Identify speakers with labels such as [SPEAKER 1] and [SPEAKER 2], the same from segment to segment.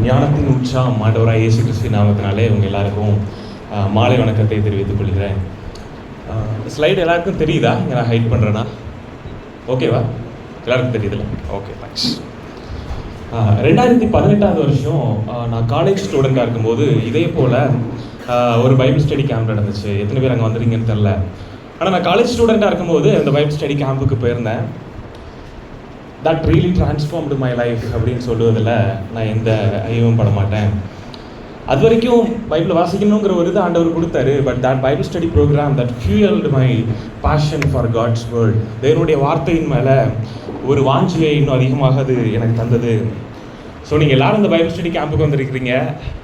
[SPEAKER 1] ஞானத்தின் உற்சாகம் ஆண்டவராக இயேசு கிறிஸ்து நாமத்தினாலே உங்கள் எல்லாருக்கும் மாலை வணக்கத்தை தெரிவித்துக் கொள்கிறேன். ஸ்லைடு எல்லாருக்கும் தெரியுதா? இங்கே நான் ஹைட் பண்ணுறேன்னா ஓகேவா? எல்லாருக்கும் தெரியுதுல்ல? Okay, thanks. 2018 வருஷம் நான் காலேஜ் ஸ்டூடெண்ட்டாக இருக்கும்போது இதே போல் ஒரு பைபிள் ஸ்டடி கேம்ப் நடந்துச்சு. எத்தனை பேர் அங்கே வந்துருங்கன்னு தெரில. ஆனால் நான் காலேஜ் ஸ்டூடெண்ட்டாக இருக்கும்போது அந்த பைபிள் ஸ்டடி கேம்புக்கு போயிருந்தேன். That really transformed my life அப்படின்னு சொல்லுவதில் நான் எந்த ஐயமும் பட மாட்டேன். அது வரைக்கும் பைபிள் வாசிக்கணுங்கிற ஒரு இது ஆண்டவர் கொடுத்தாரு. But that Bible study programme that fuelled my passion for God's world. தேவனுடைய வார்த்தையின் மேலே ஒரு வாஞ்சியை இன்னும் அதிகமாக அது எனக்கு தந்தது. ஸோ நீங்கள் எல்லோரும் இந்த பைபிள் ஸ்டடி கேம்புக்கு வந்திருக்கிறீங்க.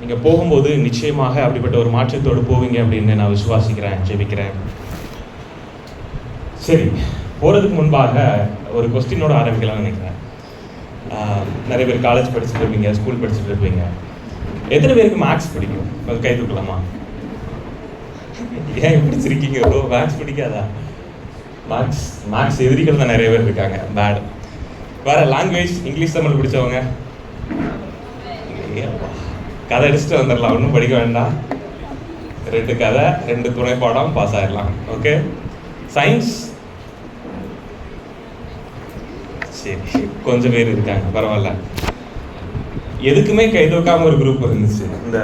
[SPEAKER 1] நீங்கள் போகும்போது நிச்சயமாக அப்படிப்பட்ட ஒரு மாற்றத்தோடு போவீங்க அப்படின்னு நான் விசுவாசிக்கிறேன், ஜெபிக்கிறேன். சரி, போகிறதுக்கு முன்பாக ஒரு கொஸ்டினோட ஆரம்பிக்கலாம்னு நினைக்கிறேன். நிறைய பேர் காலேஜ் படிச்சுட்டு இருப்பீங்க, ஸ்கூல் படிச்சுட்டு இருப்பீங்க. எத்தனை பேருக்கு மேக்ஸ் பிடிக்கும்? கொஞ்சம் கை தூக்கலாமா? ஏன் பிடிச்சிருக்கீங்க ப்ரோ? மேக்ஸ் பிடிக்காதா? மேக்ஸ் எதிரிகள் தான் நிறைய பேர் இருக்காங்க. பேட். வேறு லாங்குவேஜ் இங்கிலீஷ் தமிழ் பிடிச்சவங்க கதை அடிச்சுட்டு வந்துடலாம், ஒன்றும் படிக்க வேண்டாம். 2 கதை 2 துணை பாடம் பாஸ் ஆகிடலாம். ஓகே. சயின்ஸ் சரி, கொஞ்சம் பேர் இருக்காங்க, பரவாயில்ல. எதுக்குமே கை தூக்காம ஒரு குரூப் இருந்துச்சு. இந்த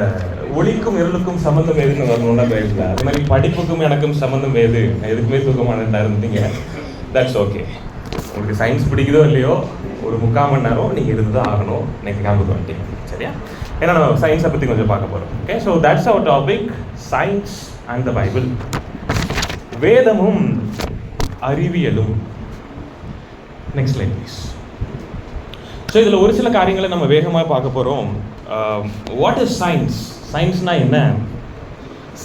[SPEAKER 1] ஒளிக்கும் இருளுக்கும் சம்மந்தம் எதுன்னு வரணும்னா பயில. அது மாதிரி படிப்புக்கும் எனக்கும் சம்மந்தம் எது, எதுக்குமே தூக்க மாட்டேன்டா இருந்தீங்க. That's okay. உங்களுக்கு சயின்ஸ் பிடிக்குதோ இல்லையோ, ஒரு 3/4 மணி நேரம் நீங்கள் இருந்து தான் ஆகணும். இன்னைக்கு ஞாபகம் வந்துட்டீங்க, சரியா? ஏன்னா நம்ம சயின்ஸை பற்றி கொஞ்சம் பார்க்க போகிறோம். Okay, so that's our topic, science and the Bible. வேதமும் அறிவியலும். Next line please. ஸோ இதில் ஒரு சில காரியங்களை நம்ம வேகமாக பார்க்க போகிறோம். What is science? சயின்ஸ்னால் என்ன?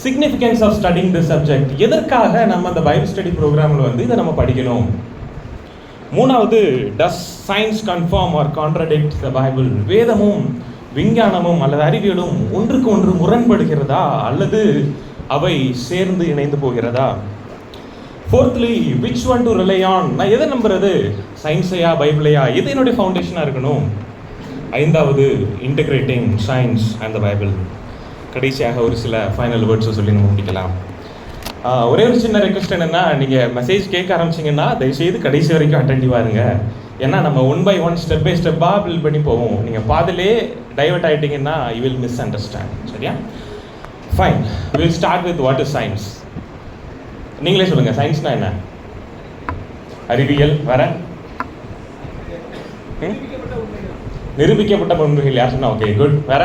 [SPEAKER 1] Significance of studying this subject. எதற்காக நம்ம அந்த பைபிள் ஸ்டடி ப்ரோக்ராமில் வந்து இதை நம்ம படிக்கணும்? 3வது, does science confirm or contradict the Bible? வேதமும் விஞ்ஞானமும் அல்லது அறிவியலும் ஒன்றுக்கு ஒன்று முரண்படுகிறதா அல்லது அவை சேர்ந்து இணைந்து போகிறதா? 4thly, which one to rely on? நான் எதை நம்புறது? சயின்ஸையா பைபிளையா? எது என்னுடைய ஃபவுண்டேஷனாக இருக்கணும்? 5வது, integrating science and the Bible. கடைசியாக ஒரு சில ஃபைனல் வேர்ட்ஸை சொல்லி நம்ம முடிக்கலாம். ஒரே ஒரு சின்ன ரெக்வஸ்ட் என்னென்னா, நீங்கள் மெசேஜ் கேட்க ஆரம்பிச்சிங்கன்னா தயவுசெய்து கடைசி வரைக்கும் அட்டென்டிவாக இருங்க. ஏன்னா நம்ம 1 by 1 ஸ்டெப் பை ஸ்டெப்பாக பில்ட் பண்ணி போவோம். நீங்கள் பாதிலே டைவர்ட் ஆகிட்டிங்கன்னா யூ வில் மிஸ் அண்டர்ஸ்டாண்ட். சரியா? Fine, will start with what is science. நீங்களே சொல்லுங்கள், சயின்ஸ்னா என்ன? அறிவியல். வேற? நிரூபிக்கப்பட்ட உண்மைகள். யார் சொன்னா? Okay, good. வேற?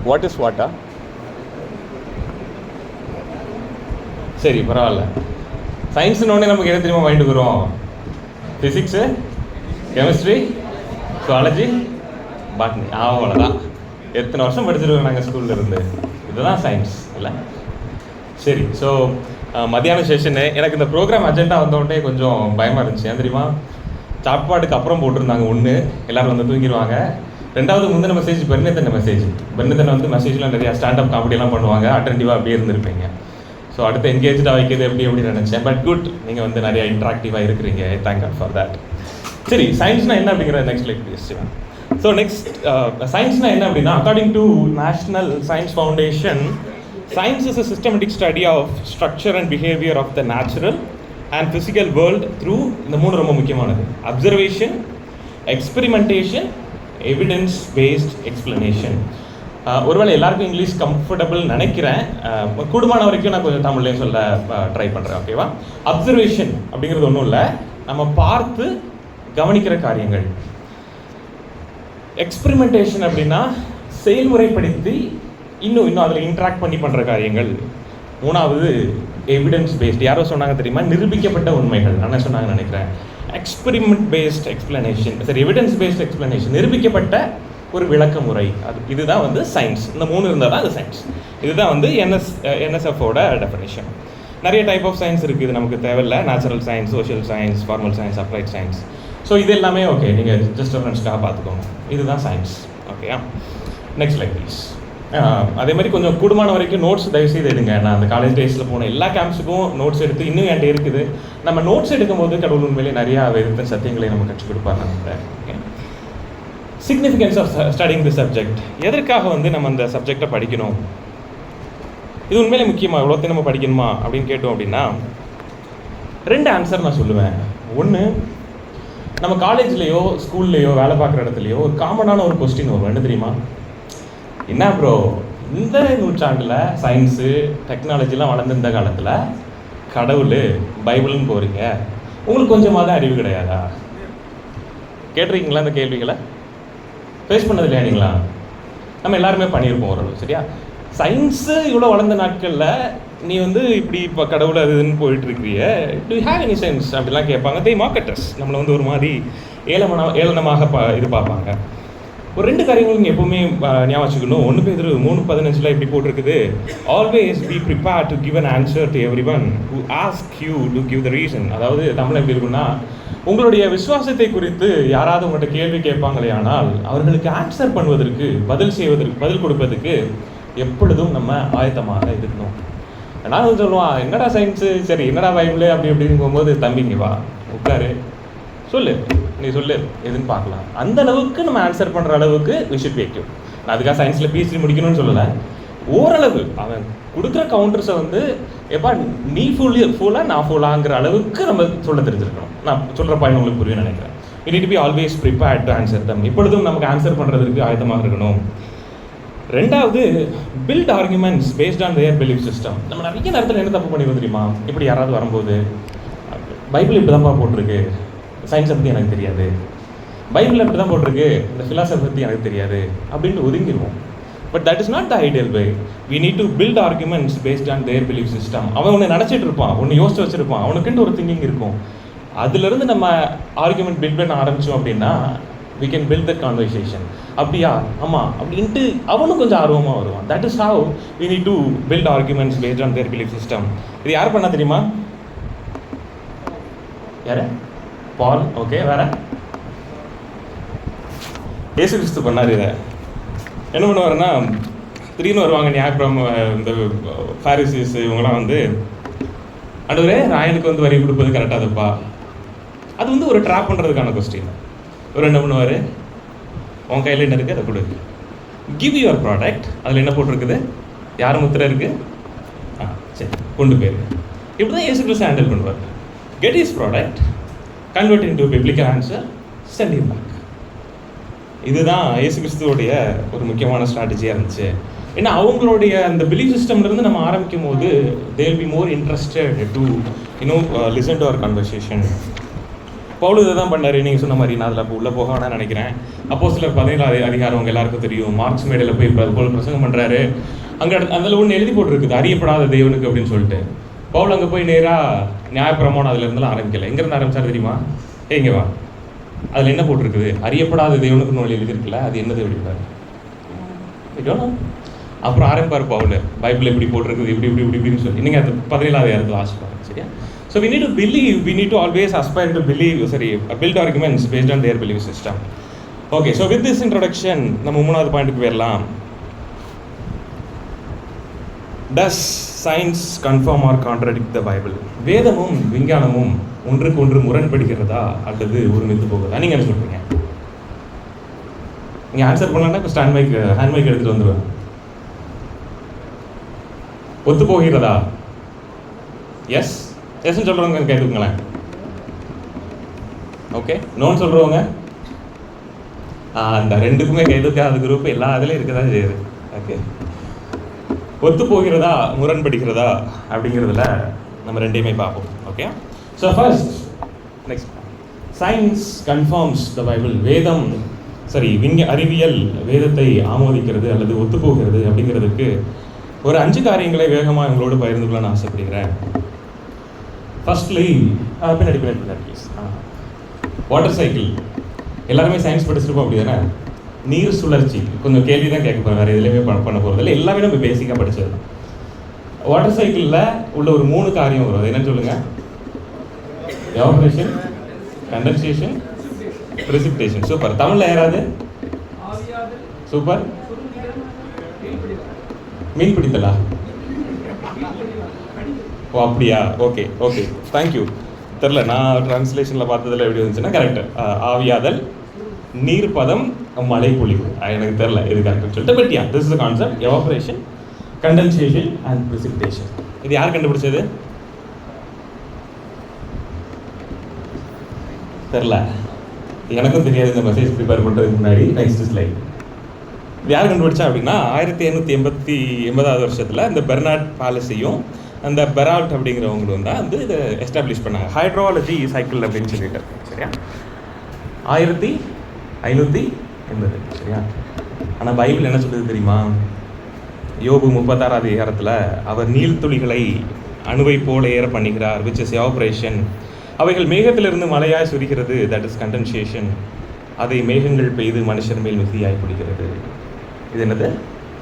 [SPEAKER 1] வாட் இஸ் வாட்டா? சரி, பரவாயில்ல. சயின்ஸ்னோடனே நமக்கு எது தெரியுமா மைண்டுக்கு வரும்? Physics, chemistry, zoology, botany. அவ்வளோதான். எத்தனை வருஷம் படிச்சிருக்கோம் நாங்கள் ஸ்கூலில் இருந்து. இதுதான் சயின்ஸ் இல்லை? சரி, ஸோ மத்தியான செஷனு எனக்கு இந்த ப்ரோக்ராம் அஜெண்டா வந்தோடனே கொஞ்சம் பயமாக இருந்துச்சு. ஏன் தெரியுமா? சாப்பாட்டுக்கு அப்புறம் போட்டிருந்தாங்க. 1, எல்லோரும் வந்து தூங்கிடுவாங்க. 2வது, முந்தின மெசேஜ் பெர்னித்தன் மெசேஜ். பெர்னித்தன் வந்து மெசேஜ்லாம் நிறையா ஸ்டாண்டப் காமெடியெல்லாம் பண்ணுவாங்க. அட்டென்டிவாக அப்படியே இருந்திருப்பீங்க. ஸோ அடுத்து என்கேஜாக வைக்கிறது எப்படி நினச்சேன். பட் குட், நீங்கள் வந்து நிறையா இன்ட்ராக்டிவாக இருக்கிறீங்க. Thank God for that. சரி, சயின்ஸ்னால் என்ன அப்படிங்கிற next like please. So next, சயின்ஸ்னால் என்ன அப்படின்னா, according to National Science Foundation, science is a systematic study of structure and behaviour of the natural and physical world through இந்த 3 ரொம்ப முக்கியமானது: observation, experimentation, evidence based explanation. ஒருவேளை எல்லாருக்கும் English comfortable நினைக்கிறேன். கூடுமான வரைக்கும் நான் கொஞ்சம் தமிழ்லேயும் சொல்ல ட்ரை பண்ணுறேன். ஓகேவா? அப்சர்வேஷன் அப்படிங்கிறது ஒன்றும் இல்லை, நம்ம பார்த்து கவனிக்கிற காரியங்கள். எக்ஸ்பெரிமெண்டேஷன் அப்படின்னா செயல்முறைப்படுத்தி இன்னும் அதில் இன்ட்ராக்ட் பண்ணி பண்ணுற காரியங்கள். 3வது, எவிடன்ஸ் பேஸ்ட். யாரோ சொன்னாங்க தெரியுமா? நிரூபிக்கப்பட்ட உண்மைகள். என்ன சொன்னாங்கன்னு நினைக்கிறேன். Experiment based explanation. சரி, எவிடன்ஸ் பேஸ்ட் எக்ஸ்பிளனேஷன், நிரூபிக்கப்பட்ட ஒரு விளக்க முறை. இதுதான் வந்து சயின்ஸ். இந்த 3 இருந்தால் தான் அது சயின்ஸ். இதுதான் வந்து NSFோட டெஃபினிஷன். நிறைய டைப் ஆஃப் சயின்ஸ் இருக்குது, இது நமக்கு தேவையில்லை. Natural science, social science, formal science, applied science. So இது எல்லாமே ஓகே, நீங்கள் ஜஸ்ட் ரெஃபரன்ஸ்க்காக பார்த்துக்கோங்க. இதுதான் சயின்ஸ். ஓகேயா? Next like please. அதே மாதிரி கொஞ்சம் கூடுமான வரைக்கும் நோட்ஸ் தயவுசெய்து எடுங்க. நான் அந்த காலேஜ் டேஸில் போன எல்லா கேம்ப்ஸுக்கும் நோட்ஸ் எடுத்து இன்னும் என்கிட்ட இருக்குது. நம்ம நோட்ஸ் எடுக்கும்போது கடவுள் உண்மையிலே நிறையா வேதத்தின் சத்தியங்களை நம்ம கற்றுக் கொடுப்பார். நம்ம significance of studying the subject. எதற்காக நம்ம அந்த சப்ஜெக்டை படிக்கணும், இது உண்மையிலே முக்கியமாக இவ்வளோத்தையும் நம்ம படிக்கணுமா அப்படின்னு கேட்டோம் அப்படின்னா 2 ஆன்சர் நான் சொல்லுவேன். ஒன்று, நம்ம காலேஜ்லேயோ ஸ்கூல்லையோ வேலை பார்க்குற இடத்துலையோ ஒரு காமனான ஒரு கொஸ்டின் வரும். என்ன தெரியுமா? என்ன ப்ரோ, இந்த நூற்றாண்டில் சயின்ஸு டெக்னாலஜிலாம் வளர்ந்துருந்த காலத்தில் கடவுள் பைபிள்னு போகிறீங்க, உங்களுக்கு கொஞ்சமாக தான் அறிவு கிடையாதா? கேட்டிருக்கீங்களா இந்த கேள்விகளை? ஃபேஸ் பண்ணது இல்லையா நீங்களா? நம்ம எல்லாருமே பண்ணியிருப்போம் ஓரளவு. சரியா? சயின்ஸு இவ்வளோ வளர்ந்த நாட்களில் நீ இப்படி இப்போ கடவுள் அது இதுன்னு போயிட்டு இருக்கிறிய, டு ஹேவ் எனி சென்ஸ் அப்படிலாம் கேட்பாங்க. தே மார்க்கெட்டர்ஸ் நம்மளை ஒரு மாதிரி ஏளனமாக இது பார்ப்பாங்க. ஒரு 2 காரியங்கள் நீங்கள் எப்போவுமே ஞாபகம் வச்சுக்கணும். 1 Peter 3:15 இப்படி போட்டிருக்குது, always be prepared to give an answer to every one who ask you to give the reason. அதாவது தமிழ் எப்படி இருக்குன்னா, உங்களுடைய விசுவாசத்தை குறித்து யாராவது உங்கள்கிட்ட கேள்வி கேட்பாங்களே ஆனால் அவர்களுக்கு ஆன்சர் பண்ணுவதற்கு, பதில் கொடுப்பதற்கு எப்பொழுதும் நம்ம ஆயத்தமாக இருக்கணும். நான் சொல்லுவான், என்னடா சயின்ஸு, சரி என்னடா பைபிள் அப்படி இப்படின்னு போகும்போது, தம்பிங்க வா உட்காரு, சொல்லு, நீ சொல்லு, எதுன்னு பார்க்கலாம். அந்த அளவுக்கு நம்ம ஆன்சர் பண்ணுற அளவுக்கு வி ஷுட் பி எக்யூப். நான் அதுக்காக சயின்ஸில் PhD முடிக்கணும்னு சொல்லலை. ஓரளவு அவன் கொடுக்குற கவுண்டர்ஸை எப்பா நீ ஃபுல்லாக நான் ஃபுல்லாங்கிற அளவுக்கு நம்ம சொல்ல தெரிஞ்சிருக்கணும். நான் சொல்கிற பாயிண்ட் உங்களுக்கு புரியும் நினைக்கிறேன். We need to be always prepared to answer them. இப்பொழுதும் நமக்கு ஆன்சர் பண்ணுறதுக்கு ஆயத்தமாக இருக்கணும். 2வது, build arguments based on their belief system. நம்ம நிறைய நேரத்தில் என்ன தப்பு பண்ணிடுவோம் தெரியுமா? இப்படி யாராவது வரும்போது, பைபிள் இப்படி தான்ப்பா போட்டிருக்கு, சயின்ஸை பற்றி எனக்கு தெரியாது, பைபிளில் இப்படி தான் போட்டிருக்கு, இந்த ஃபிலாசபி பற்றி எனக்கு தெரியாது அப்படின்ட்டு ஒதுங்கிடுவோம். But that is not the ideal way. We need to build arguments based on their belief system. அவன் ஒன்று நினச்சிட்டு இருப்பான், ஒன்று யோசிச்சு வச்சுருப்பான், அவனுக்குன்ட்டு ஒரு திங்கிங் இருக்கும். அதுலேருந்து நம்ம ஆர்குமெண்ட் பில்ட் பண்ண ஆரம்பித்தோம் அப்படின்னா we can build that conversation. அப்படியா, ஆமாம் அப்படின்ட்டு அவனும் கொஞ்சம் ஆர்வமாக வருவான். that is how we need to build arguments based on their belief system. இது யார் பண்ணா தெரியுமா? யாரு? பால். ஓகே, வேற? இயேசு கிறிஸ்து பண்ணார். இதை என்ன பண்ணுவாருன்னா, திடீர்னு வருவாங்க நியாயப்பிரம இந்த ஃபாரிசீஸ் இவங்களாம் ஆண்டவரே ராயனுக்கு வரி கொடுப்பது கரெக்டாக தப்பா? அது ஒரு ட்ராப் பண்ணுறதுக்கான கொஸ்டின். ஒரு என்ன பண்ணுவார், உன் கையில் என்ன இருக்குது அதை கொடு, கிவ் யுவர் ப்ராடக்ட், அதில் என்ன போட்டிருக்குது, யார் முத்திரை இருக்குது, சரி கொண்டு போயிரு. இப்படி தான் இயேசு கிறிஸ்து ஹேண்டில் பண்ணுவார். Get is product, convert into biblical answer, send it back. இதுதான் இயேசு கிறிஸ்துவோடைய ஒரு முக்கியமான ஸ்ட்ராட்டஜியாக இருந்துச்சு. ஏன்னா அவங்களுடைய அந்த பிலீஃப் சிஸ்டம்லேருந்து நம்ம ஆரம்பிக்கும் போது they will be more interested to listen to our conversation. பவுல் இதை தான் பண்ணார். நீங்கள் சொன்ன மாதிரி நான் அதில் இப்போ உள்ளே போக வேணாம்னு நினைக்கிறேன். அப்போஸ்தலர் 17 அதிகாரம் அவங்க எல்லாருக்கும் தெரியும். மார்க்ஸ் மேடையில் போய் போல் பிரசங்கம் பண்ணுறாரு. அங்கே அதில் ஒன்று எழுதி போட்டிருக்குது, அறியப்படாத தேவனுக்கு அப்படின்னு சொல்லிட்டு. பவுல் அங்கே போய் நேராக நியாயப்பிரமாணம் அதில் இருந்தெல்லாம் ஆரம்பிக்கல. எங்கேருந்து ஆரம்பிச்சாரு தெரியுமா? இங்கே வா, அதில் என்ன போட்டிருக்குது, அறியப்படாத தேவனுக்கு நோய் எழுதியிருக்குல்ல, அது என்னது அப்படிப்பாரு. அப்புறம் ஆரம்பிப்பார் பவுல், பைபிள் எப்படி போட்டிருக்குது, இப்படி இப்படி இப்படி இப்படின்னு சொல்லி. நீங்கள் அது 17 அதிகாரத்தில் வாசிப்பாங்க. சரியா? So we need to believe, we need to always aspire to believe, build arguments based on their belief system. Okay, so with this introduction, நம்ம 3வது பாயிண்ட்க்கு வரலாம். Does science confirm or contradict the Bible? வேதமும் விஞ்ஞானமும் ஒன்றுக்கு ஒன்று முரண்படுகிறதா அல்லது ஒருமித்து போகுதா? நீங்க என்ன சொல்றீங்க? நீங்க ஆன்சர் பண்ணலன்னா இப்போ ஹேண்ட் மைக் எடுத்துட்டு வந்துடுவேன். ஒத்து போகிறதா? எஸ் எஸ்ன்னு சொல்கிறவங்க கேட்டுக்கோங்களேன். ஓகே, நோன்னு சொல்கிறவங்க அந்த 2க்குமே கைதுக்காத குரூப் எல்லா இதுலையும் இருக்க தான் செய்யுது. ஓகே, ஒத்து போகிறதா முரண்படுகிறதா அப்படிங்கிறதுல நம்ம 2யுமே பார்ப்போம். Okay, so first next, science confirms the Bible. வேதம் அறிவியல் வேதத்தை ஆமோதிக்கிறது அல்லது ஒத்துப்போகிறது அப்படிங்கிறதுக்கு ஒரு 5 காரியங்களை வேகமாக உங்களோடு பகிர்ந்து கொள்ள நான் ஆசைப்படுகிறேன். ஃபர்ஸ்ட்லி பின்னாடி ப்ளீஸ். வாட்டர் சைக்கிள் எல்லாருமே சயின்ஸ் படிச்சிருப்போம் அப்படி தானே? நீர் சுழற்சி கொஞ்சம் கேள்வி தான் கேட்க போகிறேன், வேறு எதுலையுமே பண்ண போகிறது இல்லை. எல்லாமே நம்ம பேசிக்காக படித்தது தான். வாட்டர் சைக்கிளில் உள்ள ஒரு 3 காரியம் வரும். அது என்னன்னு சொல்லுங்கள்? Evaporation, condensation, precipitation. சூப்பர். தமிழில் யாராவது? சூப்பர். மீன் பிடித்தலா? ஓ அப்படியா, ஓகே ஓகே, தேங்க்யூ. தெரில, நான் டிரான்ஸ்லேஷனில் பார்த்ததில் எப்படி இருந்துச்சுன்னா கரெக்டு. ஆவியாதல், நீர்ப்பதம், மழை பொழிவு. எனக்கு தெரில இது கரெக்டுன்னு சொல்லிட்டு. But yeah, this is the concept. Evaporation, condensation and precipitation. இது யார் கண்டுபிடிச்சது? தெரில, எனக்கும் தெரியாது இந்த மெசேஜ் ப்ரிப்பேர் பண்ணுறதுக்கு முன்னாடி. Next slide. இது யார் கண்டுபிடிச்சா அப்படின்னா 1880 வருஷத்தில் இந்த பெர்னார்ட் பாலஸையும் அந்த பெரால்ட் அப்படிங்கிறவங்களும் தான் வந்து இதை எஸ்டாப்ளிஷ் பண்ணாங்க. ஹைட்ரோலஜி சைக்கிள் அப்படின்னு சொல்லிட்டு. சரியா? 1580. சரியா? ஆனால் பைபிள் என்ன சொல்லுது தெரியுமா? யோபு 36 அதிகாரத்தில் அவர் நீர்த்துளிகளை அணுவை போல ஏற பண்ணுகிறார், விச் இஸ் எவாபரேஷன். அவைகள் மேகத்திலிருந்து மழையாய் சுரிகிறது, தட் இஸ் கண்டென்சேஷன். அதை மேகங்கள் பெய்து மனுஷர் மேல் மிகுதியாய் பிடிக்கிறது. இது என்னது?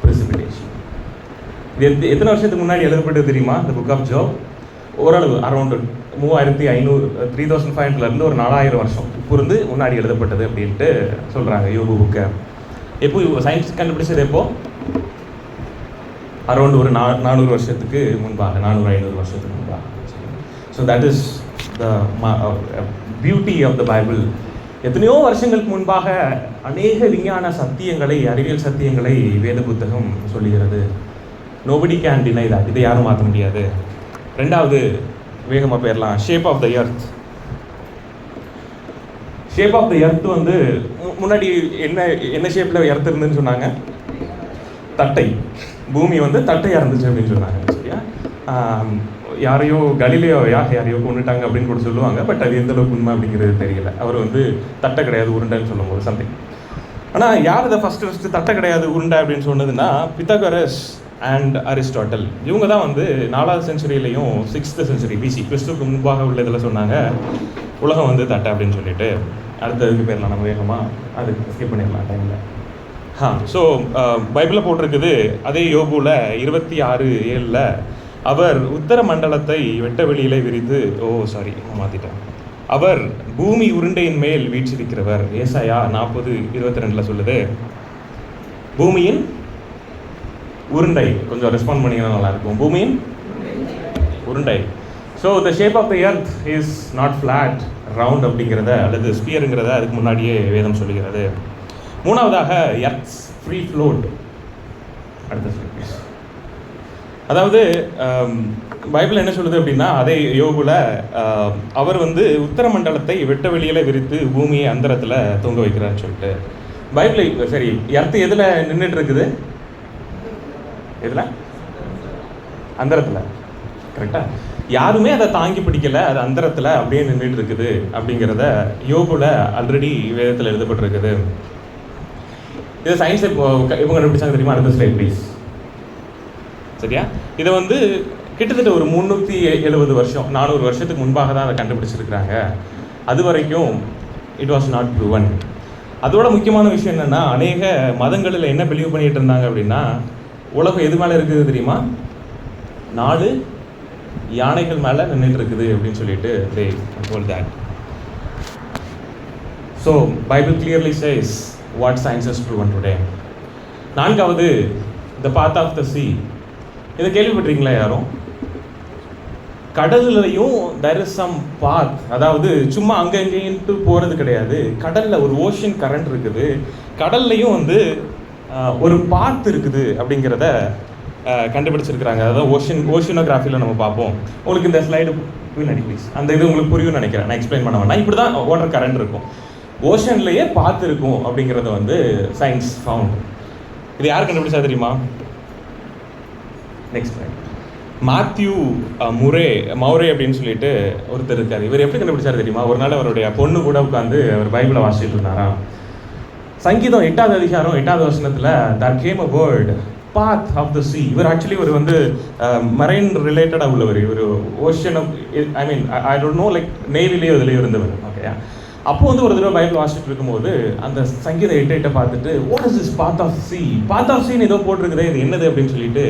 [SPEAKER 1] பிரிசிபிடேஷன். இது எத்தனை வருஷத்துக்கு முன்னாடி எழுதப்பட்டது தெரியுமா? இந்த புக் ஆஃப் ஜோப் ஓரளவு அரௌண்ட் 3500 3500 ஒரு 4000 வருஷம் இப்போ இருந்து முன்னாடி எழுதப்பட்டது அப்படின்ட்டு சொல்கிறாங்க யோபு புக்கை. எப்போ சயின்ஸ் கண்டுபிடிச்சது? எப்போ? அரௌண்ட் ஒரு 400 வருஷத்துக்கு முன்பாக, 400-500 வருஷத்துக்கு முன்பாக. So that is the beauty of the Bible. எத்தனையோ வருஷங்களுக்கு முன்பாக அநேக விஞ்ஞான சத்தியங்களை, அறிவியல் சத்தியங்களை வேத புத்தகம் சொல்லுகிறது. Nobody can deny that. இதை யாரும் மாற்ற முடியாது. ரெண்டாவது, வேகமாக போயிடலாம். Shape of the earth. Shape of the earth வந்து முன்னாடி என்ன ஷேப்பில் எர்த் இருந்துன்னு சொன்னாங்க? தட்டை. பூமி வந்து தட்டையாக இருந்துச்சு அப்படின்னு சொன்னாங்க. சரியா? யாரையோ யாரையோ கொண்டுட்டாங்க அப்படின்னு கூட சொல்லுவாங்க. பட் அது எந்த அளவுக்கு உண்மை அப்படிங்கிறது தெரியல. அவர் வந்து தட்டை கிடையாது உருண்டைன்னு சொல்லும்போது சம்திங். ஆனால் யார் இதை ஃபஸ்ட்டு தட்டை கிடையாது உருண்டை அப்படின்னு சொன்னதுன்னா பித்தாகரஸ் அண்ட் அரிஸ்டாட்டல். இவங்க தான் வந்து 4th செஞ்சுரியிலையும் 6th செஞ்சுரி பிசி கிறிஸ்துவுக்கு முன்பாக உள்ள இதில் சொன்னாங்க உலகம் வந்து தட்டை அப்படின்னு சொல்லிட்டு. அடுத்ததுக்கு பேர்லாம் நம்ம வேகமாக அது ஸ்கிப் பண்ணிடலாம் டைமில். ஸோ பைபிளில் போட்டிருக்குது. அதே யோபுவில் 26:7 அவர் உத்தர மண்டலத்தை வெட்ட வெளியிலே விரித்து மாற்றிட்டேன். அவர் பூமி உருண்டையின் மேல் வீற்றிருக்கிறவர். ஏசாயா 40:22 சொல்லுது. பூமியின் உருண்டை. கொஞ்சம் ரெஸ்பாண்ட் பண்ணிங்கன்னா நல்லாயிருக்கும். பூமியின் உருண்டை. So the shape of the earth is not flat, round அப்படிங்கிறத அல்லது ஸ்பியருங்கிறத அதுக்கு முன்னாடியே வேதம் சொல்லுகிறது. மூணாவதாக எர்த்ஸ் ஃப்ரீ ஃப்ளோட். அடுத்த அதாவது பைபிள் என்ன சொல்லுது அப்படின்னா, அதே யோபுல அவர் வந்து உத்தர மண்டலத்தை வெட்ட வெளியில் விரித்து பூமியை அந்தரத்தில் தொங்க வைக்கிறான்னு சொல்லிட்டு பைபிள். சரி, எர்த்து எதில் நின்றுட்டு இருக்குது? எதில்? அந்தரத்தில். கரெக்டாக. யாருமே அதை தாங்கி பிடிக்கல, அது அந்தரத்தில் அப்படியே நின்றுட்டு இருக்குது அப்படிங்கிறத யோபுல ஆல்ரெடி வேதத்தில் எழுதப்பட்டிருக்குது. இதை சயின்ஸ் இப்போ கண்டுபிடிச்சாங்க தெரியுமா? அடுத்த ஸ்லைட் ப்ளீஸ். சரியா? இதை வந்து கிட்டத்தட்ட ஒரு 370 வருஷம் 400 வருஷத்துக்கு முன்பாக தான் அதை கண்டுபிடிச்சிருக்கிறாங்க. அது வரைக்கும் இட் வாஸ் நாட் ப்ரூவன். அதோட முக்கியமான விஷயம் என்னென்னா, அநேக மதங்களில் என்ன பிலீவ் பண்ணிகிட்டு இருந்தாங்க அப்படின்னா, உலகம் எது மேலே இருக்குது தெரியுமா? 4 யானைகள் மேலே நின்றுட்டு இருக்குது அப்படின்னு சொல்லிட்டு they told that. So Bible clearly says what science has proven today. நான்காவது, the path of the sea. இதை கேள்விப்பட்டிருக்கீங்களா யாரும்? கடல்லையும் there is some path. அதாவது சும்மா அங்கே இங்கேன்ட்டு போகிறது கிடையாது. கடலில் ஒரு ஓஷன் கரண்ட் இருக்குது. கடல்லையும் வந்து ஒரு பாத் இருக்குது அப்படிங்கிறத கண்டுபிடிச்சிருக்கிறாங்க. அதாவது ஓஷனோகிராஃபியில் நம்ம பார்ப்போம். உங்களுக்கு இந்த ஸ்லைடு பின்னாடி ப்ளீஸ், அந்த இது உங்களுக்கு புரியும்னு நினைக்கிறேன். நான் எக்ஸ்பிளைன் பண்ண வேண்டாம். இப்படி தான் வாட்டர் கரண்ட் இருக்கும், ஓஷன்லேயே பாத் இருக்கும் அப்படிங்கிறத வந்து சயின்ஸ் ஃபவுண்ட். இது யார் கண்டுபிடிச்சா தெரியுமா? Next slide. மாத்யூ மௌரே அப்படின்னு சொல்லிட்டு ஒருத்தர் இருக்கார். இவர் எப்படி கண்டுபிடிச்சாரு தெரியுமா? ஒரு நாள் அவருடைய பொண்ணு கூட உட்காந்து அவர் பைபிளை வாசிச்சுட்டு இருந்தாராம். சங்கீதம் 8வது அதிகாரம் 8வது வசனத்தில் there came a word path of the sea. இவர் ஆக்சுவலி ஒரு வந்து மரைன் ரிலேட்டடாக உள்ளவர். இவர் ocean I don't know like நேவிலேயோ இதுலேயோ இருந்தவர். ஓகே. அப்போ வந்து ஒரு தடவை பைபிள் வாசிச்சுட்டு இருக்கும்போது அந்த சங்கீதம் 8:8 பார்த்துட்டு what is this path of sea, path of சீன்னு ஏதோ போட்டிருக்குதே, இது என்னது அப்படின்னு சொல்லிட்டு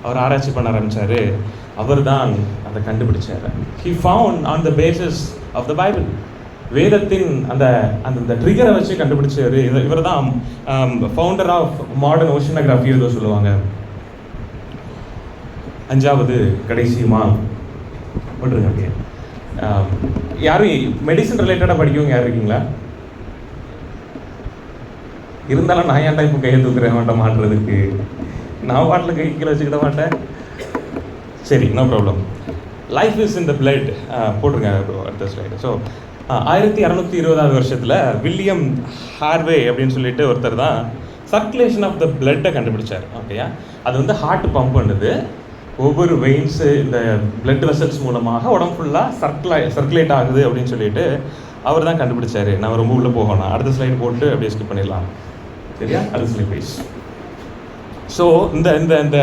[SPEAKER 1] அவர் ஆராய்ச்சி பண்ண ஆரம்பித்தார். அவர் தான் அதை கண்டுபிடிச்சார். He found on the basis of the Bible. வேதத்தின் அந்த அந்த ட்ரிகரை வச்சு கண்டுபிடிச்சார். இவர் தான் ஃபவுண்டர் ஆஃப் மாடர்ன் ஓஷனோகிராஃபி ஏதோ சொல்லுவாங்க. 5வது கடைசியுமா போட்டுருங்க அப்படியே. யாரும் மெடிசன் ரிலேட்டடாக படிக்கவங்க யாரும் இருக்கீங்களா? இருந்தாலும் நான் ஏன்டா இப்போ கையை தூக்குறேன் மாட்டேன் மாட்டுறதுக்கு, நான் பாட்டில் கை கீழே வச்சுக்கிட மாட்டேன். சரி, no problem. Life is in the blood போட்டிருங்க அடுத்த ஸ்லைடு. ஸோ 1620 வருஷத்தில் வில்லியம் ஹார்வே அப்படின்னு சொல்லிட்டு ஒருத்தர் தான் சர்க்குலேஷன் ஆஃப் த பிளட்டை கண்டுபிடிச்சார். ஓகேயா, அது வந்து ஹார்ட் பம்ப் பண்ணுது. ஒவ்வொரு வெயின்ஸு இந்த பிளட் வெசல்ஸ் மூலமாக உடம்பு ஃபுல்லாக சர்க்குலேட் ஆகுது அப்படின்னு சொல்லிட்டு அவர் தான் கண்டுபிடிச்சாரு. நான் ரொம்ப உள்ளே போகணும், அடுத்த ஸ்லைடு போட்டு அப்படியே ஸ்கிப் பண்ணிடலாம். சரியா, அடுத்த ஸ்லைட் ப்ளீஸ். ஸோ இந்த இந்த இந்த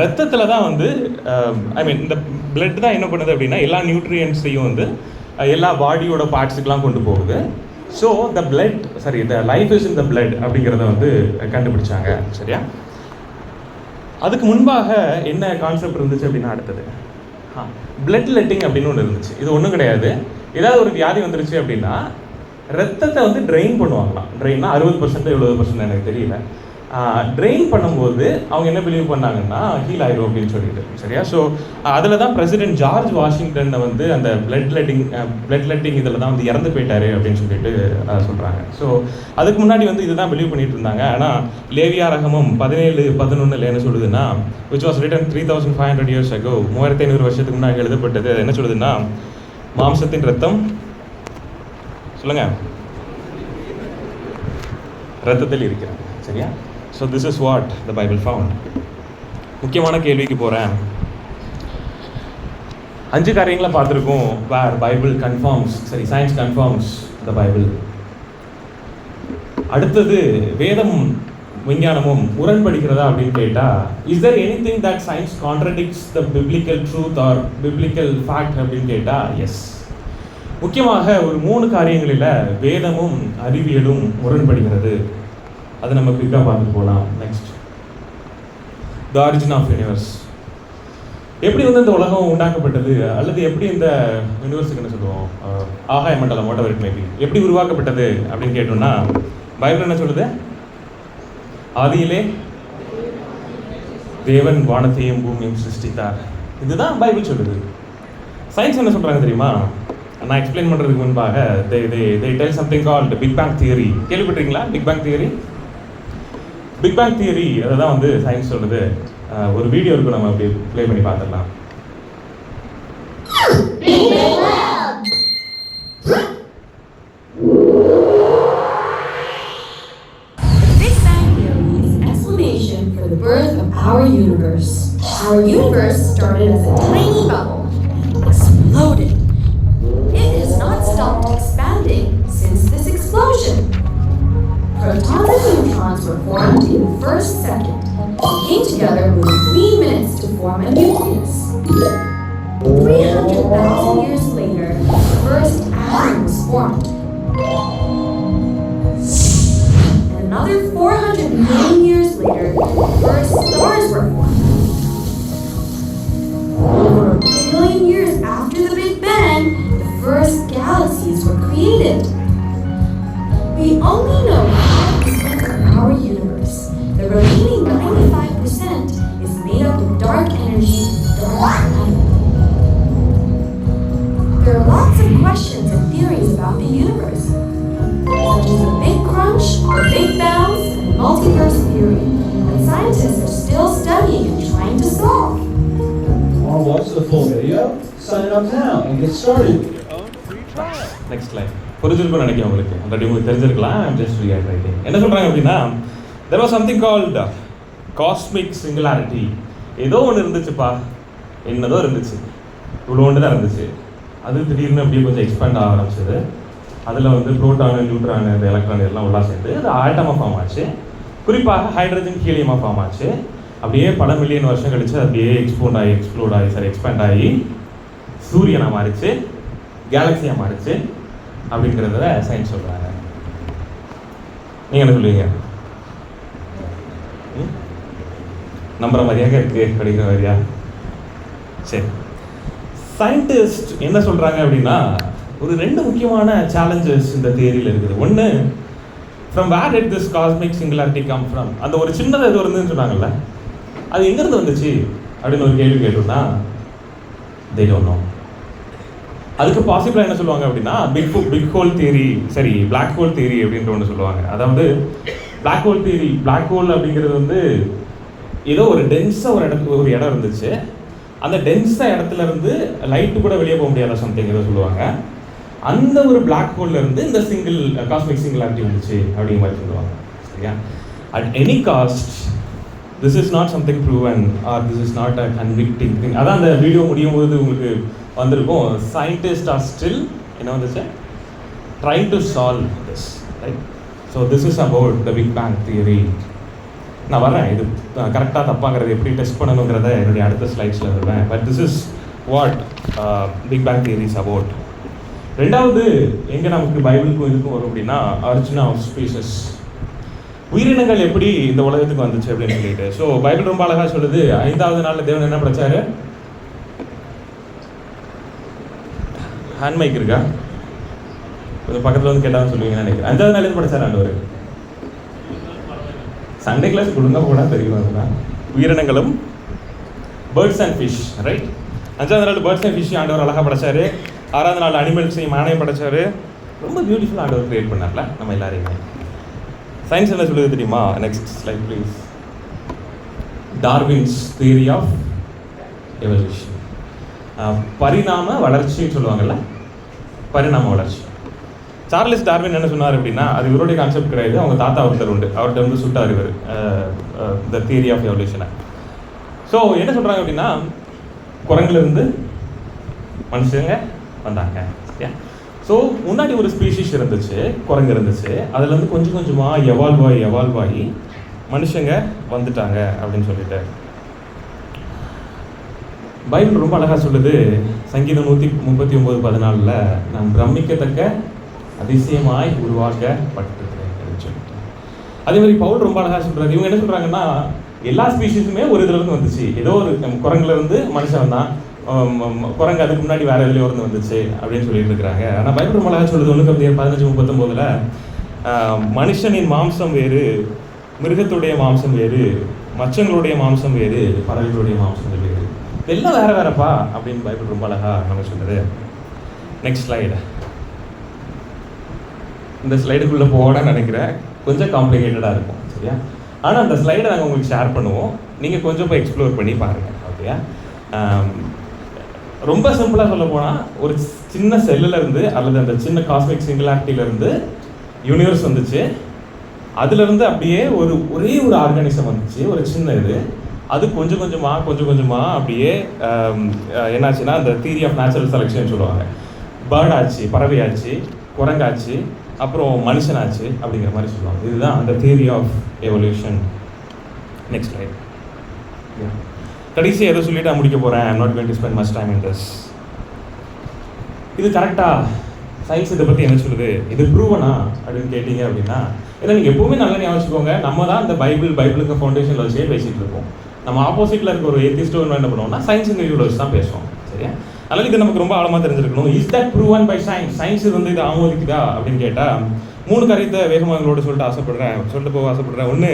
[SPEAKER 1] ரத்தத்தில் தான் வந்து இந்த பிளட் தான் என்ன பண்ணுது அப்படின்னா எல்லா நியூட்ரியன்ஸையும் வந்து எல்லா பாடியோட பார்ட்ஸுக்கெலாம் கொண்டு போகுது. So the life is in the blood அப்படிங்கிறத வந்து கண்டுபிடிச்சாங்க. சரியா, அதுக்கு முன்பாக என்ன கான்செப்ட் இருந்துச்சு அப்படின்னா அடுத்தது பிளட் லெட்டிங் அப்படின்னு ஒன்று இருந்துச்சு. இது ஒன்றும் கிடையாது. ஏதாவது ஒரு வியாதி வந்துருச்சு அப்படின்னா ரத்தத்தை வந்து ட்ரெயின் பண்ணுவாங்களாம். ட்ரெயின்னா 60% 70% எனக்கு தெரியல. ட்ரெயின் பண்ணும்போது அவங்க என்ன பிலீவ் பண்ணாங்கன்னா ஹீல் ஆயிடும் அப்படின்னு சொல்லிட்டு. சரியா, ஸோ அதில் தான் பிரசிடென்ட் ஜார்ஜ் வாஷிங்டன் வந்து அந்த பிளட் லெட்டிங் இதில் தான் வந்து இறந்து போயிட்டாரு அப்படின்னு சொல்லிட்டு சொல்கிறாங்க. ஸோ அதுக்கு முன்னாடி வந்து இதுதான் பிலீவ் பண்ணிட்டு இருந்தாங்க. ஆனால் லேவியாரகமம் 17:11 என்ன சொல்லுதுன்னா, which was written 3500 years ago, 3500 வருஷத்துக்கு முன்னாடி எழுதப்பட்டது. என்ன சொல்லுதுன்னா, மாம்சத்தின் ரத்தம் சொல்லுங்க ரத்தத்தில் இருக்கிறாங்க. சரியா, so this is what the Bible found. முக்கியமான கேள்விக்கு போகிறேன். 5 காரியங்களை பார்த்துருக்கோம். Where Bible confirms, science confirms the Bible. அடுத்தது வேதம் விஞ்ஞானமும் உடன்படுகிறதா அப்படின்னு கேட்டால், is there anything that science contradicts the biblical truth or biblical fact அப்படின்னு கேட்டால் எஸ். முக்கியமாக ஒரு 3 காரியங்களில் வேதமும் அறிவியலும் முரண்படுகிறது. அதை நம்ம குயிக்காக பார்த்துட்டு போகலாம். Next, the origin of universe. எப்படி வந்து இந்த உலகம் உண்டாக்கப்பட்டது, அல்லது எப்படி இந்த யூனிவர்ஸுக்கு என்ன சொல்லுவோம், ஆகாய மண்டலம் what ever it may be, எப்படி உருவாக்கப்பட்டது அப்படின்னு கேட்டோம்னா பைபிள் என்ன சொல்லுது? ஆதியிலே தேவன் வானத்தையும் பூமியையும் சிருஷ்டித்தார். இதுதான் பைபிள் சொல்லுது. சயின்ஸ் என்ன சொல்கிறாங்க தெரியுமா? நான் எக்ஸ்பிளைன் பண்ணுறதுக்கு முன்பாக they tell something called big bang theory. கேள்விப்பட்டிருக்கீங்களா? Big bang theory. Big bang theory அதை தான் வந்து சயின்ஸ் சொல்லுது. ஒரு வீடியோ இருக்கு, நம்ம அப்படி ப்ளே பண்ணி பார்த்துடலாம்.
[SPEAKER 2] Our universe started as a tiny bubble, exploded. It has not stopped expanding since this explosion. Protons and neutrons were formed in the first second and came together within 3 minutes to form a nucleus. 300,000 years later, the first atom was formed. And another 400 million years later, the first stars were formed. Over a billion years after the Big Bang, the first galaxies were created. We only know 5% of our universe. The remaining 95% is made up of dark energy, dark matter. There are lots of questions and theories about the universe, such as the Big Crunch, the Big Bounce, and the multiverse theory, that scientists are still studying and trying to solve.
[SPEAKER 3] Want to watch the full video? Sign up now and get started.
[SPEAKER 1] Next line புரிஞ்சிருக்கும்னு நினைக்கிறேன் உங்களுக்கு. Already உங்களுக்கு தெரிஞ்சிருக்கலாம். I'm just rehydrating. என்ன சொல்கிறாங்க அப்படின்னா, there was something called cosmic singularity. ஏதோ ஒன்று இருந்துச்சுப்பா, என்னதோ இருந்துச்சு, இவ்வளோ ஒன்று தான் இருந்துச்சு. அது திடீர்னு அப்படியே கொஞ்சம் எக்ஸ்பேண்ட் ஆக ஆரம்பிச்சது. அதில் வந்து புரோட்டானு, நியூட்ரானு, இந்த எலக்ட்ரான் எல்லாம் உள்ளா சேர்ந்து அது ஆட்டமாக ஃபார்ம் ஆச்சு. குறிப்பாக ஹைட்ரஜன் ஹீலியமாக ஃபார்ம் ஆச்சு. அப்படியே பல மில்லியன் வருஷம் கழிச்சு அப்படியே எக்ஸ்பேண்ட் ஆகி சூரியனாக மாறிச்சு, கேலக்சியாக மாறிச்சு அப்படிங்கிறத சயின்ஸ் சொல்கிறாங்க. நீங்கள் என்ன சொல்லுவீங்க? நம்புற மாதிரியாக இருக்குது அப்படிங்கிற மாதிரியா? சரி, சயின்டிஸ்ட் என்ன சொல்கிறாங்க அப்படின்னா, ஒரு 2 முக்கியமான சேலஞ்சஸ் இந்த தியரியில் இருக்குது. ஒன்று, from where did this cosmic singularity come from. அந்த ஒரு சின்னது எது இருந்துன்னு சொன்னாங்கல்ல, அது எங்கேருந்து வந்துச்சு அப்படின்னு ஒரு கேள்வி கேட்டோம்னா they don't know. அதுக்கு பாசிபிளாக என்ன சொல்லுவாங்க அப்படின்னா பிக் ஹோல் தியரி, சரி பிளாக் ஹோல் தியரி அப்படின்ற ஒன்று சொல்லுவாங்க. அதாவது black hole theory, black hole அப்படிங்கிறது வந்து ஏதோ ஒரு டென்ஸாக ஒரு இடம் இருந்துச்சு, அந்த டென்ஸாக இடத்துல இருந்து லைட்டு கூட வெளியே போக முடியாத சம்திங் ஏதோ சொல்லுவாங்க. அந்த ஒரு பிளாக் ஹோல்ல இருந்து இந்த காஸ்மிக் சிங்குலாரிட்டி வந்துச்சு அப்படிங்கிற மாதிரி சொல்லுவாங்க. சரியா? At any cost this is not something proven or this is not a convicting thing. அதான் அந்த வீடியோ முடியும் போது உங்களுக்கு வந்திருக்கும், சயின்டிஸ்ட் ஆர் ஸ்டில் என்ன வந்துச்சு, trying to solve this, right? So this is about the big bang theory. நான் வரேன், இது கரெக்டாக தப்பாங்கிறது எப்படி டெஸ்ட் பண்ணணுங்கிறத என்னுடைய அடுத்த ஸ்லைட்ஸில் வருவேன். But this is what big bang theory is about. ரெண்டாவது எங்கே நமக்கு பைபிளுக்கும் இதுக்கும் வரும் அப்படின்னா ஆரிஜின் ஆஃப் ஸ்பீஷஸ், உயிரினங்கள் எப்படி இந்த உலகத்துக்கு வந்துச்சு அப்படின்னு சொல்லிட்டு. ஸோ பைபிள் ரொம்ப அழகாக சொல்லுது, 5வது நாளில் தேவன் என்ன படைச்சாரு? ஹேண்ட் மைக் இருக்கா? கொஞ்சம் பக்கத்தில் வந்து கேட்டாலும் சொல்லுவீங்கன்னு நினைக்கிறேன். 5வது நாள் எது படைச்சார் ஆண்டவர்? சண்டே கிளாஸ் கொடுங்க கூட தெரியும். அதுதான் உயிரினங்களும் பேர்ட்ஸ் அண்ட் ஃபிஷ், ரைட்? 5வது நாள் பேர்ட்ஸ் அண்ட் ஃபிஷ் ஆண்டவர் அழகாக படைச்சாரு. 6வது நாள் அனிமல்ஸையும் மானையும் படைச்சாரு. ரொம்ப பியூட்டிஃபுல்லாக ஆண்டவர் கிரியேட் பண்ணார்ல நம்ம எல்லாரையுமே. சயின்ஸ் என்ன சொல்லுது தெரியுமா? Next slide please. Darwin's theory of evolution, பரிணாம வளர்ச்சின்னு சொல்லுவாங்கல்ல, பரிணாம வளர்ச்சி. சார்லஸ் டார்வின் என்ன சொன்னார் அப்படின்னா, அது இவருடைய கான்செப்ட் கிடையாது, அவங்க தாத்தா ஒருத்தர் உண்டு, அவர்கிட்ட வந்து சுட்டார் இவர் த தியரி ஆஃப் எவல்யூஷனை. ஸோ என்ன சொல்கிறாங்க அப்படின்னா, குரங்குலேருந்து மனுஷங்க வந்தாங்க. சரியா? ஸோ முன்னாடி ஒரு ஸ்பீஷிஸ் இருந்துச்சு, குரங்கு இருந்துச்சு, அதுலேருந்து கொஞ்சம் கொஞ்சமாக எவால்வ் ஆகி மனுஷங்க வந்துட்டாங்க அப்படின்னு சொல்லிட்டு பைபிள் ரொம்ப அழகாக சொல்லுது. சங்கீதம் 139:14 நான் பிரமிக்கத்தக்க அதிசயமாய் உருவாக்கப்பட்டிருக்கிறேன் அப்படின்னு சொல்லிட்டு. அதே மாதிரி பவுல் ரொம்ப அழகாக சொல்கிறாரு. இவங்க என்ன சொல்கிறாங்கன்னா, எல்லா ஸ்பீஷீஸுமே ஒரு இதுலேருந்து வந்துச்சு, ஏதோ ஒரு குரங்குலேருந்து மனுஷன் தான், குரங்கு அதுக்கு முன்னாடி வேற எதுலையோ இருந்து வந்துச்சு அப்படின்னு சொல்லிட்டு இருக்கிறாங்க. ஆனால் பைபிள் ரொம்ப அழகாக சொல்லுது 1 Corinthians 15:39 மனுஷனின் மாம்சம் வேறு, மிருகத்துடைய மாம்சம் வேறு, மச்சங்களுடைய மாம்சம் வேறு, பறவைகளுடைய மாம்சம் வேறு, எல்லாம் வேற வேறப்பா அப்படின்னு பைபிள் ரொம்ப அழகா நம்ம சொல்லுது. Next slide. இந்த ஸ்லைடுக்குள்ளே போகணும்னு நினைக்கிறேன், கொஞ்சம் காம்ப்ளிகேட்டடாக இருக்கும். சரியா? ஆனால் அந்த ஸ்லைடை நாங்கள் உங்களுக்கு ஷேர் பண்ணுவோம், நீங்கள் கொஞ்சம் போய் எக்ஸ்ப்ளோர் பண்ணி பாருங்கள். ஓகேயா? ரொம்ப சிம்பிளாக சொல்ல போனால், ஒரு சின்ன செல்லுலேருந்து அல்லது அந்த சின்ன காஸ்மிக் சிங்குலாரிட்டியிலேருந்து யூனிவர்ஸ் வந்துச்சு, அதுலேருந்து அப்படியே ஒரே ஒரு ஆர்கானிசம் வந்துச்சு, ஒரு சின்ன இது. அது கொஞ்சம் கொஞ்சமாக அப்படியே என்னாச்சுன்னா அந்த தியரி ஆஃப் நேச்சுரல் செலெக்ஷன் சொல்லுவாங்க. பேர்ட் ஆச்சு, பறவையாச்சு, குரங்காச்சு, அப்புறம் மனுஷனாச்சு அப்படிங்கிற மாதிரி சொல்லுவாங்க. இதுதான் அந்த theory of evolution. Next slide. கடைசி எதை சொல்லிட்டு நான் முடிக்க போகிறேன். I'm not going to spend much time in this. இது கரெக்டாக சயின்ஸ் இதை பற்றி என்ன சொல்லுது, இது ப்ரூவனா அப்படின்னு கேட்டிங்க அப்படின்னா, ஏன்னா நீங்கள் எப்போவுமே நல்லா ஞாபகம் வச்சுக்கோங்க, நம்ம தான் இந்த பைபிளுக்கு ஃபவுண்டேஷன் வச்சே பேசிகிட்டு இருக்கோம். நம்ம ஆப்போசிட்டில் இருக்க ஒரு எத்திஸ்டோ என்ன பண்ணுவோம்னா சயின்ஸ் இந்த இதில் வச்சு தான் பேசுவோம். சரியா? அதனால் இது நமக்கு ரொம்ப ஆழமாக தெரிஞ்சிருக்கணும். Is that proven by science? Science இது வந்து இது ஆமோதிக்குதா அப்படின்னு கேட்டால் 3 காரியத்தை வேகமாக எங்களோட சொல்லிட்டு போக ஆசைப்படுறேன். ஒன்று,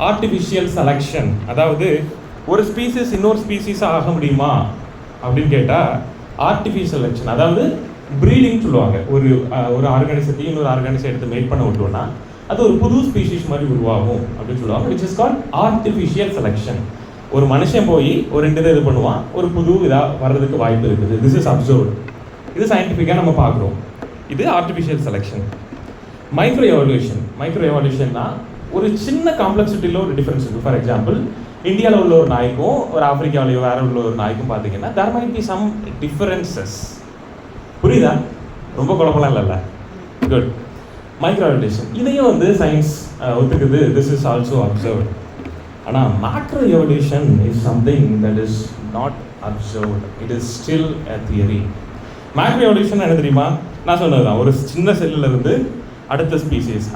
[SPEAKER 1] ஆர்டிஃபிஷியல் செலெக்ஷன். அதாவது ஒரு ஸ்பீசிஸ் இன்னொரு ஸ்பீசிஸாக ஆக முடியுமா அப்படின்னு கேட்டால் ஆர்டிஃபிஷியல் செலெக்ஷன், அதாவது ப்ரீடிங் சொல்லுவாங்க. ஒரு ஆர்கானிசத்தையும் இன்னொரு ஆர்கானிசம் எடுத்து மேக் பண்ண விட்டோம்னா அது ஒரு புது ஸ்பீஷிஸ் மாதிரி உருவாகும் அப்படின்னு சொல்லுவாங்க. Which is called artificial selection. ஒரு மனுஷன் போய் ஒரு 2 இதை இது பண்ணுவான், ஒரு புது இதாக வர்றதுக்கு வாய்ப்பு இருக்குது. This is observed. இது சயின்டிஃபிக்காக நம்ம பார்க்குறோம். இது ஆர்டிஃபிஷியல் செலெக்ஷன். மைக்ரோ எவல்யூஷன்னா ஒரு சின்ன காம்ப்ளெக்சிட்டியில் ஒரு டிஃப்ரென்ஸ் இருக்குது. ஃபார் எக்ஸாம்பிள், இந்தியாவில் உள்ள ஒரு நாய்க்கும் ஒரு ஆப்பிரிக்காவிலையோ வேற உள்ள ஒரு நாய்க்கும் பார்த்தீங்கன்னா there might be some differences. புரியுதா? ரொம்ப குழப்பம்லாம் இல்லைல்ல? குட். மைக்ரோ எவல்யூஷன் இதையும் வந்து சயின்ஸ் ஒத்துக்குது. This is also observed. ஆனால் macro evolution is something that is not observed. It is still a theory. Macro evolution என்ன தெரியுமா? நான் சொன்னது தான், ஒரு சின்ன செல்லிருந்து அடுத்த ஸ்பீசிஸ்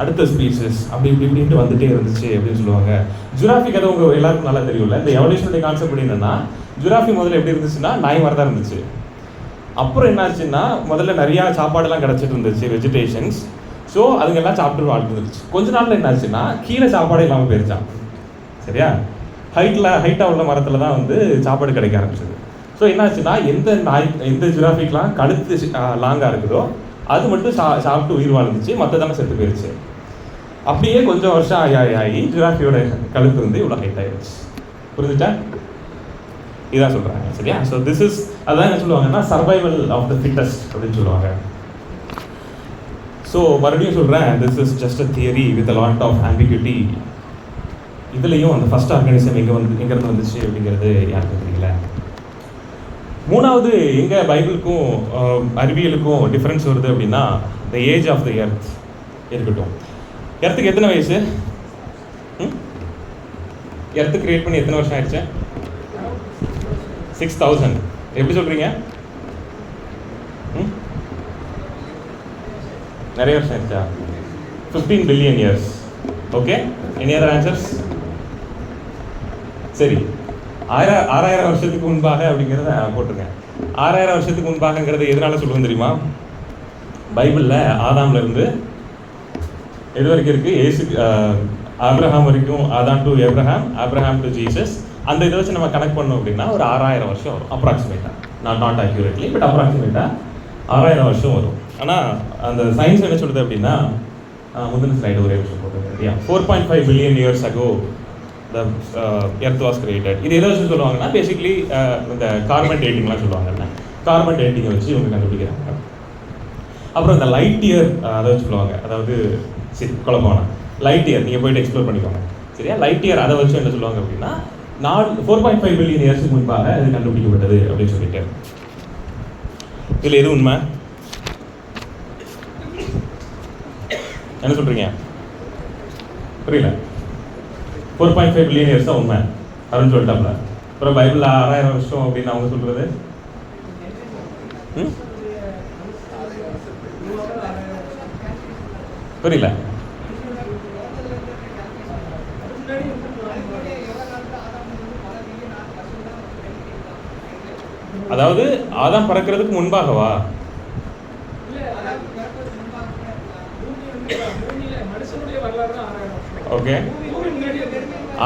[SPEAKER 1] அப்படி இப்படின்ட்டு வந்துட்டே இருந்துச்சு அப்படின்னு சொல்லுவாங்க. ஜுராஃபி கதை உங்கள் எல்லாருக்கும் நல்லா தெரியும்ல. இந்த எவல்யூஷனுடைய கான்செப்ட் என்னன்னா, ஜுராஃபி முதல்ல எப்படி இருந்துச்சுன்னா நாய் மாதிரி தான் இருந்துச்சு. அப்புறம் என்னாச்சுன்னா முதல்ல நிறையா சாப்பாடெல்லாம் கிடச்சிட்டு இருந்துச்சு, வெஜிடேஷன்ஸ். ஸோ அதுங்கெல்லாம் சாப்பிட்டு வாழ்ந்துருச்சு. கொஞ்ச நாளில் என்னாச்சுன்னா கீழே சாப்பாடே இல்லாமல் போயிருச்சான். சரியா? ஹைட்டாக உள்ள மரத்தில் தான் வந்து சாப்பாடு கிடைக்க ஆரம்பிச்சது. ஸோ என்னாச்சுன்னா எந்த ஜிராஃபிக்லாம் கழுத்து லாங்காக இருக்குதோ அது மட்டும் சாப்பிட்டு உயிர் வாழ்ந்துச்சு, மற்றதானே செத்து போயிடுச்சு. அப்படியே கொஞ்சம் வருஷம் ஆகி ஜிராஃபியோட கழுத்து வந்து இவ்வளோ ஹைட் ஆயிடுச்சு. புரிஞ்சுட்டா? இதான் சொல்கிறாங்க. சரியா? ஸோ அதான் என்ன சொல்லுவாங்கன்னா சர்வைவல் ஆஃப் த ஃபிட்டஸ்ட் அப்படின்னு சொல்லுவாங்க. ஸோ மறுபடியும் சொல்கிறேன், this is just a theory with a lot of ambiguity. இதுலேயும் அந்த ஃபர்ஸ்ட் ஆர்கானிசம் எங்கேருந்து வந்துச்சு அப்படிங்கிறது யாருக்கும் தெரியல. மூணாவது எங்கே பைபிளுக்கும் அறிவியலுக்கும் டிஃப்ரென்ஸ் வருது அப்படின்னா the age of the earth இருக்கட்டும். எர்த்துக்கு எத்தனை வயசு? எர்த்து கிரியேட் பண்ணி எத்தனை வருஷம் ஆயிடுச்சு? 6000. எப்படி சொல்கிறீங்க? நிறைய வருஷம் ஆயிடுச்சா? 15 billion years. Okay, any other answers? சரி, 6000 வருஷத்துக்கு முன்பாக அப்படிங்கிறத போட்டிருக்கேன். 6000 வருஷத்துக்கு முன்பாகங்கிறது எதனால சொல்லுவோம் தெரியுமா? பைபிளில் ஆதாம்ல இருந்து எது வரைக்கும் இருக்குது? ஆப்ரஹாம் வரைக்கும். Adam to Abraham, Abraham to Jesus. அந்த இதை வச்சு நம்ம கனெக்ட் பண்ணோம் அப்படின்னா ஒரு 6000 வருஷம் வரும் அப்ராக்சிமேட்டாக. நாட் அக்யூரேட்லி, பட் அப்ராக்சிமேட்டாக 6000 வருஷம் வரும். ஆனால் அந்த சயின்ஸ் என்ன சொல்லுது அப்படின்னா, முதல் ஸ்லைடு ஒரே விஷயம் போட்டுருக்கேன். 4.5 billion years ago the earth was created. இது எதை வச்சு சொல்லுவாங்கன்னா பேசிக்லி இந்த கார்பன் டேட்டிங்லாம் சொல்லுவாங்கல்ல, கார்பன் டேட்டிங்கை வச்சு இவங்க கண்டுபிடிக்கிறாங்க. அப்புறம் இந்த லைட் இயர் அதை வச்சு சொல்லுவாங்க. அதாவது சரி குழப்பமான லைட் இயர் நீங்கள் போய்ட்டு எக்ஸ்ப்ளோர் பண்ணிக்கோங்க. சரியா? லைட் இயர் அதை வச்சு என்ன சொல்லுவாங்க அப்படின்னா 4.5 பில்லியன் இயர்ஸுக்கு முன்பாக இது கண்டுபிடிக்கப்பட்டது அப்படின்னு சொல்லிட்டு. இதில் எது உண்மை? என்ன சொல்கிறீங்க? புரியல. 4.5 பில்லியன் இயர்ஸ் தான் உண்மை அப்படின்னு சொல்லிட்டாப்ல. அப்புறம் பைபிளில் 6000 வருஷம் அப்படின்னு அவங்க சொல்கிறது புரியல. அதாவது ஆதாம் பறக்கிறதுக்கு முன்பாகவா? ஓகே,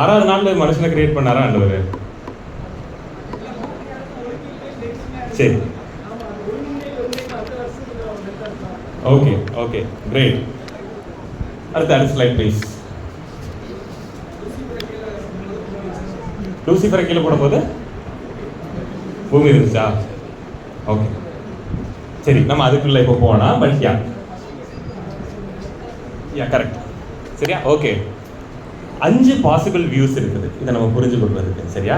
[SPEAKER 1] 6வது நாள்ல மனுஷனை கிரியேட் பண்ணாரா ஆண்டவர்? சரி, ஓகே ஓகே, கிரேட். அடுத்த ஸ்லைட் ப்ளீஸ். லூசிஃபரை கீழே போடும்போது பூமி இருந்துச்சா? ஓகே, சரி, நம்ம அதுக்குள்ள இப்போ போனா. But yeah correct. சரியா? ஓகே, 5 பாசிபிள் வியூஸ் இருக்குது இதை நம்ம புரிஞ்சு கொள்வதுக்கு. சரியா?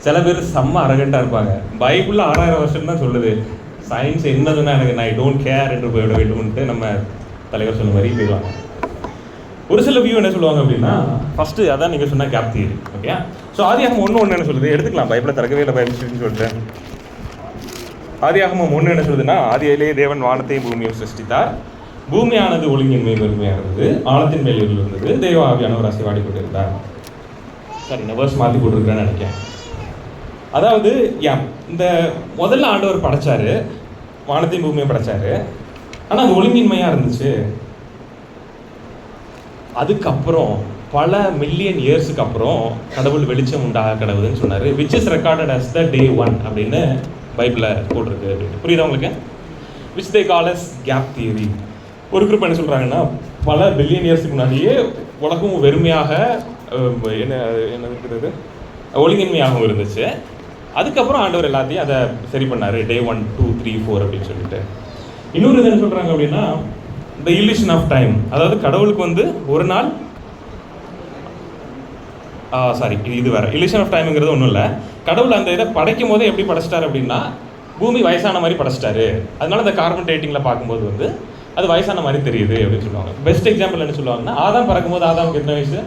[SPEAKER 1] சில பேர் செம்ம அரகண்டாக இருப்பாங்க. பைபிளில் 6000 வருஷம் தான் சொல்லுது, சயின்ஸ் என்னதுன்னா எனக்கு நான் டோன்ட் கேர் என்று போயிட வேண்டும்ட்டு நம்ம தலைவர் சொன்ன மாதிரி போயிடுவாங்க. ஒரு சில வியூ என்ன சொல்லுவாங்க அப்படின்னா, ஃபஸ்ட்டு அதான் நீங்கள் சொன்ன கேப் தியரி. ஓகே, ஸோ ஆதியாகமம் 1:1 என்ன சொல்லுது? எடுத்துக்கலாம், பைபிளை திறக்கவே இல்லை பைபிள் ஸ்டடின்னு சொல்லிட்டேன். ஆதியாகமம் 1 என்ன சொல்லுதுன்னா, ஆதியிலே தேவன் வானத்தையும் பூமியும் சிருஷ்டித்தார். பூமியானது ஒழுங்கின்மை வெறுமையானது, ஆழத்தின் மேல் இருந்தது, தெய்வ ஆவியானவர் அசைவாடி கொண்டிருந்தார். சரி, நான் வேர்ஸ் மாற்றி போட்டிருக்கிறேன்னு நினைக்கிறேன். அதாவது இந்த முதல்ல ஆண்டவர் படைச்சாரு, வானத்தையும் பூமியும் படைச்சாரு. ஆனால் அது ஒழுங்கின்மையாக இருந்துச்சு. அதுக்கப்புறம் பல மில்லியன் இயர்ஸுக்கு அப்புறம் கடவுள் வெளிச்சம் உண்டாக கடவுள்னு சொன்னார். Which is recorded as the day 1 அப்படின்னு பைபிளில் போட்டிருக்கு அப்படின்னு. புரியுதா உங்களுக்கு? Which they call as gap theory. ஒரு குரூப் என்ன சொல்கிறாங்கன்னா, பல பில்லியன் இயர்ஸுக்கு முன்னாடியே உலகம் வெறுமையாக என்ன இருக்கிறது ஒழுங்கின்மையாகவும் இருந்துச்சு. அதுக்கப்புறம் ஆண்டவர் எல்லாத்தையும் அதை சரி பண்ணார், டே 1, 2, 3, 4 அப்படின்னு சொல்லிட்டு. இன்னொரு இது என்ன சொல்கிறாங்க அப்படின்னா, த இல்லூஷன் ஆஃப் டைம். அதாவது கடவுளுக்கு வந்து ஒரு நாள் இது வேற. இல்லூஷன் ஆஃப் டைம்ங்கிறது ஒன்றும் இல்லை. கடவுள் அந்த இதை படைக்கும் போதே எப்படி படைச்சிட்டாரு அப்படின்னா, பூமி வயசான மாதிரி படைச்சிட்டாரு. அதனால இந்த கார்பன் டேட்டிங்கில் பார்க்கும்போது வந்து அது வயசான மாதிரி தெரியுது அப்படின்னு சொல்லுவாங்க. பெஸ்ட் எக்ஸாம்பிள் என்ன சொல்லுவாங்கன்னா, ஆதாம் பறக்கும்போது ஆதாமுக்கு எத்தனை வயசு?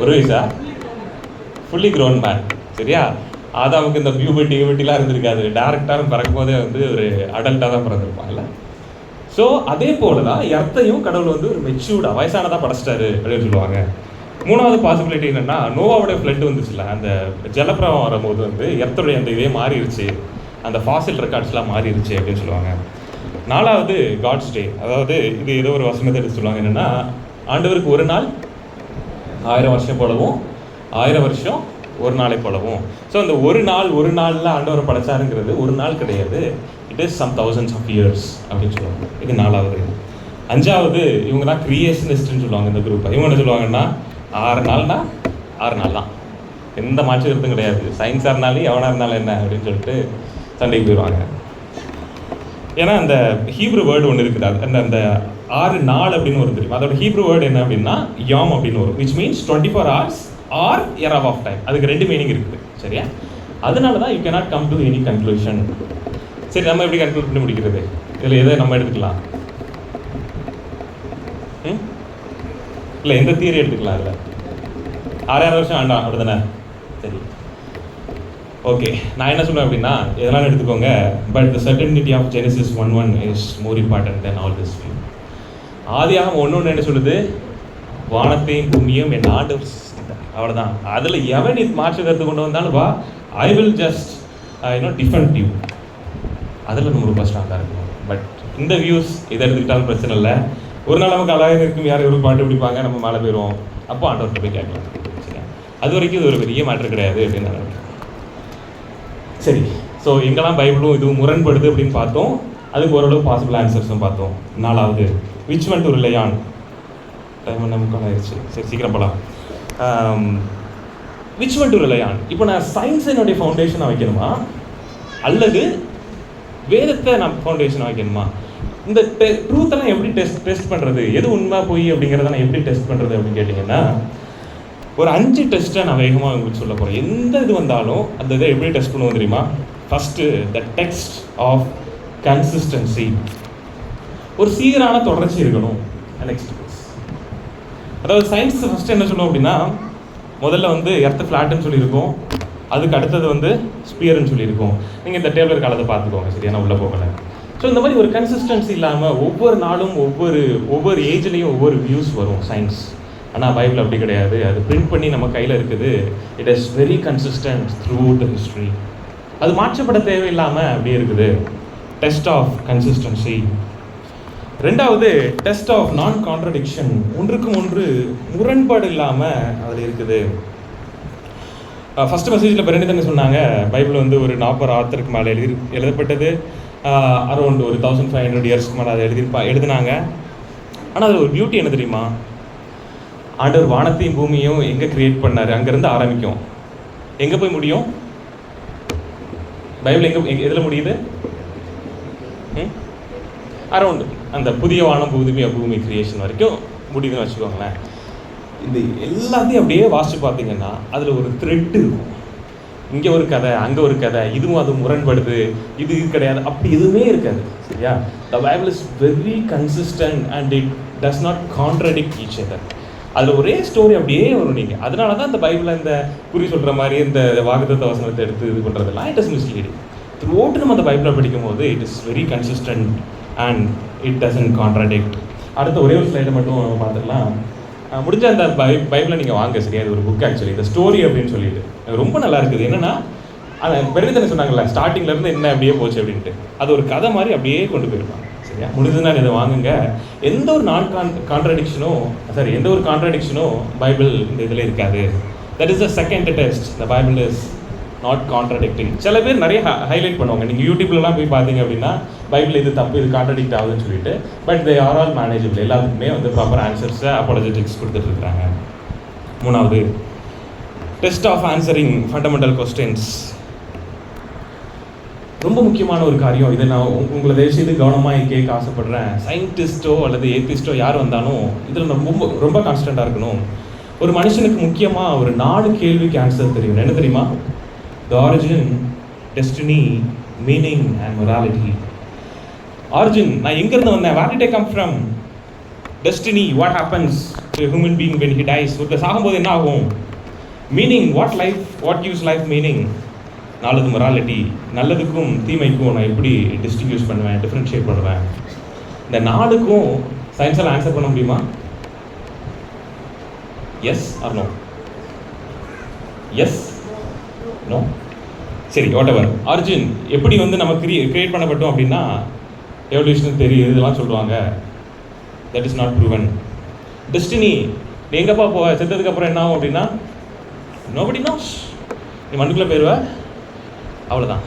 [SPEAKER 1] 1 வயசா? Fully grown man. சரியா? ஆதாமுக்கு இந்த பியூபர்ட்டிலாம் இருந்திருக்காது. டேரக்டாக பறக்கும்போதே வந்து ஒரு அடல்ட்டாக தான் பிறந்திருப்பாங்கல்ல. ஸோ அதே போல தான் எர்த்தையும் கடவுள் வந்து ஒரு மெச்சூர்டாக வயசானதாக படைச்சிட்டாரு அப்படின்னு சொல்லுவாங்க. மூணாவது பாசிபிலிட்டி என்னென்னா, நோவாவோட ஃப்ளட் வந்துச்சுல்ல, அந்த ஜலப்பிரவாகம் வரும்போது வந்து எர்த்தோடைய அந்த இதே மாறிடுச்சு, அந்த ஃபாசில் ரெக்கார்ட்ஸ்லாம் மாறிடுச்சு அப்படின்னு சொல்லுவாங்க. 4வது காட்ஸ் டே. அதாவது இது ஏதோ ஒரு வசனத்தை எடுத்து சொல்லுவாங்க, என்னென்னா ஆண்டவருக்கு ஒரு நாள் 1000 வருஷம் போலவும் 1000 வருஷம் ஒரு நாளை போலவும். ஸோ அந்த ஒரு நாளில் ஆண்டவரை படைச்சாருங்கிறது ஒரு நாள் கிடையாது, it is some thousands of years அப்படின்னு சொல்லுவாங்க. இது 4வது. 5வது இவங்க தான் கிரியேஷனிஸ்ட்னு சொல்லுவாங்க இந்த குரூப்பை. இவங்க என்ன சொல்லுவாங்கன்னா 6 நாள்னா 6 நாள் தான், எந்த மாற்று கருத்தும் கிடையாது, சயின்ஸாக இருந்தாலும் எவனாக இருந்தாலும் என்ன அப்படின்னு சொல்லிட்டு சண்டைக்கு போயிடுவாங்க. ஏன்னா அந்த ஹீப்ரு வேர்டு ஒன்று இருக்குது, அந்த அந்த 6 நாள் அப்படின்னு ஒரு தெரியும். அதோட ஹீப்ரு வேர்டு என்ன அப்படின்னா யாம் அப்படின்னு வரும், which means 24 hours or era of time. அதுக்கு 2 மீனிங் இருக்குது, சரியா? அதனால தான் you cannot come to any conclusion. சரி, நம்ம எப்படி கன்க்ளூட் பண்ணி முடிக்கிறது? இதில் எதை நம்ம எடுத்துக்கலாம்? இல்லை, எந்த தியரி எடுத்துக்கலாம்? இல்லை 6,000 வருஷம் ஆண்டா அப்படி தானே? சரி, ஓகே. நான் என்ன சொல்லுவேன் அப்படின்னா இதெல்லாம் எடுத்துக்கோங்க, but the certainty of Genesis 1:1 is more important than all this view. ஆதியாகமம் 1:1 என்ன சொல்லுது? வானத்தையும் பூமியும் என் ஆண்டவர், அவ்வளோதான். அதில் எவன் இது மாற்று கருத்து கொண்டு வந்தாலும் வா, I will just defend you. அதில் நம்ம ரொம்ப ஸ்ட்ராங்காக இருக்கணும். பட் இந்த வியூஸ் இதை எடுத்துக்கிட்டாலும் பிரச்சனை இல்லை. ஒரு நாள் நமக்கு அழகாக இருக்கும், யாரும் ஒரு பாட்டு பிடிப்பாங்க, நம்ம மேலே போயிடுவோம், அப்போ ஆண்டவர்கிட்ட போய் கேட்கலாம். சரியா? அது வரைக்கும் இது ஒரு பெரிய மாற்று கிடையாது அப்படின்னு நான் நினைக்கிறேன். சரி, ஸோ எங்கெல்லாம் பைபிளும் இதுவும் முரண்படுது அப்படின்னு பார்த்தோம். அதுக்கு ஓரளவு பாசிபிள் ஆன்சர்ஸும் பார்த்தோம். 4வது, which one to rely on? Time நமக்கு ஆயிடுச்சு, சரி சீக்கிரம் போகலாம். Which one to rely on? இப்போ நான் சயின்ஸ் என்னுடைய ஃபவுண்டேஷனாக வைக்கணுமா, அல்லது வேதத்தை நான் ஃபவுண்டேஷனாக வைக்கணுமா? இந்த ட்ரூத்தெல்லாம் எப்படி டெஸ்ட் பண்ணுறது, எது உண்மை போய் அப்படிங்கிறத நான் எப்படி டெஸ்ட் பண்ணுறது அப்படின்னு கேட்டிங்கன்னா, ஒரு 5 டெஸ்ட்டை நான் வேகமாக உங்களுக்கு சொல்ல போகிறேன். எந்த இது வந்தாலும் அந்த இதை எப்படி டெஸ்ட் பண்ணுவோம் தெரியுமா? First, the text of consistency. ஒரு சீரான தொடர்ச்சி இருக்கணும். நெக்ஸ்ட், அதாவது சயின்ஸ் ஃபஸ்ட்டு என்ன சொல்லுவோம் அப்படின்னா, முதல்ல வந்து எர்த்து ஃப்ளாட்டுன்னு சொல்லியிருக்கோம், அதுக்கு அடுத்தது வந்து ஸ்பியர்னு சொல்லியிருக்கோம். நீங்கள் இந்த டேபிள் காலத்தை பார்த்துக்கோங்க, சரியான உள்ளே போகலை. ஸோ இந்த மாதிரி ஒரு கன்சிஸ்டன்சி இல்லாமல் ஒவ்வொரு நாளும் ஒவ்வொரு ஏஜ்லேயும் ஒவ்வொரு வியூஸ் வரும் சயின்ஸ். ஆனால் பைபிள் அப்படி கிடையாது, அது பிரிண்ட் பண்ணி நம்ம கையில் இருக்குது. It is very consistent through the history. அது மாற்றப்பட தேவையில்லாமல் அப்படியே இருக்குது. Test of consistency. 2வது, டெஸ்ட் ஆஃப் நான் கான்ட்ரடிக்ஷன். ஒன்றுக்கும் ஒன்று முரண்பாடு இல்லாமல் அதில் இருக்குது. ஃபஸ்ட்டு மெசேஜில் பெரணிதன் சொன்னாங்க, பைபிள் வந்து ஒரு 40 ஆத்தருக்கு மேலே எழுதப்பட்டது, அரௌண்ட் ஒரு 1500 இயர்ஸ்க்கு மேலே அதை எழுதினாங்க. ஆனால் அதில் ஒரு பியூட்டி என்ன தெரியுமா? ஆண்டவர் வானத்தையும் பூமியும் எங்கே கிரியேட் பண்ணார், அங்கேருந்து ஆரம்பிக்கும், எங்கே போய் முடியும்? பைபிள் எதில் முடியுது? அரௌண்ட் அந்த புதிய வானம் பூமி கிரியேஷன் வரைக்கும் முடியுதுன்னு வச்சுக்கோங்களேன். இந்த எல்லாத்தையும் அப்படியே வாசித்து பார்த்தீங்கன்னா அதில் ஒரு த்ரெட் இருக்கும். இங்கே ஒரு கதை, அங்கே ஒரு கதை, இதுவும் அது முரண்படுது, இது கிடையாது, அப்படி எதுவுமே இருக்காது. சரியா? The Bible is very consistent and it does not contradict each other. அதில் ஒரே ஸ்டோரி அப்படியே வரும். நீங்கள் அதனால தான் இந்த பைபிளில் இந்த குறி சொல்கிற மாதிரி இந்த வாக்குத்தத்த வசனத்தை எடுத்து இது பண்ணுறதெல்லாம் it is misleading. Through out நம்ம அந்த பைபிளை படிக்கும் போது it is very consistent and it doesn't contradict. அடுத்த ஒரே ஒரு ஸ்லைடை மட்டும் பார்த்துக்கலாம். முடிஞ்ச அந்த பைபிளை நீங்கள் வாங்க. சரியா? இது ஒரு புக் ஆக்சுவலி, இந்த ஸ்டோரி அப்படின்னு சொல்லிட்டு ரொம்ப நல்லா இருக்குது. என்னென்னா, பெருந்தனை சொன்னாங்கல்ல, ஸ்டார்டிங்லேருந்து என்ன அப்படியே போச்சு அப்படின்ட்டு, அது ஒரு கதை மாதிரி அப்படியே கொண்டு போயிருப்பாங்க. சரியா? முடிஞ்சதுன்னா இதை வாங்குங்க. எந்த ஒரு எந்த ஒரு கான்ட்ரடிக்ஷனும் பைபிள் இந்த இதில் இருக்காது. That is the second test. The Bible is not contradicting. சில பேர் நிறைய ஹைலைட் பண்ணுவாங்க. நீங்கள் யூடியூப்லலாம் போய் பார்த்தீங்க அப்படின்னா பைபிள் இது தப்பு, இது கான்ட்ரடிக்ட் ஆகுதுன்னு சொல்லிட்டு, but they are all manageable. எல்லாத்துக்குமே வந்து ப்ராப்பர் ஆன்சர்ஸை அப்பாலஜெட்டிக்ஸ் கொடுத்துட்ருக்காங்க. 3வது, test of answering fundamental questions. ரொம்ப முக்கியமான ஒரு காரியம். இதை நான் உங்களை தயவுசெய்து கவனமாக கேட்க ஆசைப்படுறேன். சயின்டிஸ்ட்டோ அல்லது ஏத்திஸ்ட்டோ யார் வந்தாலும் இதில் நம்ம ரொம்ப கான்ஸ்டண்ட்டாக இருக்கணும். ஒரு மனுஷனுக்கு முக்கியமாக ஒரு 4 கேள்விக்கு ஆன்சர் தெரியும். என்ன தெரியுமா? The origin, destiny, meaning and morality. Origin, நான் எங்கேருந்து வந்தேன்? Where did I come from? Destiny, what happens to a human being when he dies? ஒருத்தர் சாகும்போது என்ன ஆகும்? Meaning, what gives life meaning? 4வது, மொராலிட்டி, நல்லதுக்கும் தீமைக்கும் நான் எப்படி டிஸ்டிங்யூஸ் பண்ணுவேன், டிஃப்ரென்ஷியேட் பண்ணுவேன். இந்த 4க்கும் சயின்ஸால் ஆன்சர் பண்ண முடியுமா? Yes or no? Yes, no? சரி, வாட் எவர். ஆரிஜின் எப்படி வந்து நம்ம கிரியேட் பண்ணப்பட்டோம் அப்படின்னா எவல்யூஷன் தெரியுது, இதெல்லாம் சொல்லுவாங்க. That is not proven. Destiny, நீ எங்கப்பா போவ, செத்ததுக்கு அப்புறம் என்ன ஆகும் அப்படின்னா நோபடி நோஸ், நீ மண்ணுக்குள்ளே போயிடுவ, அவ்வளோதான்.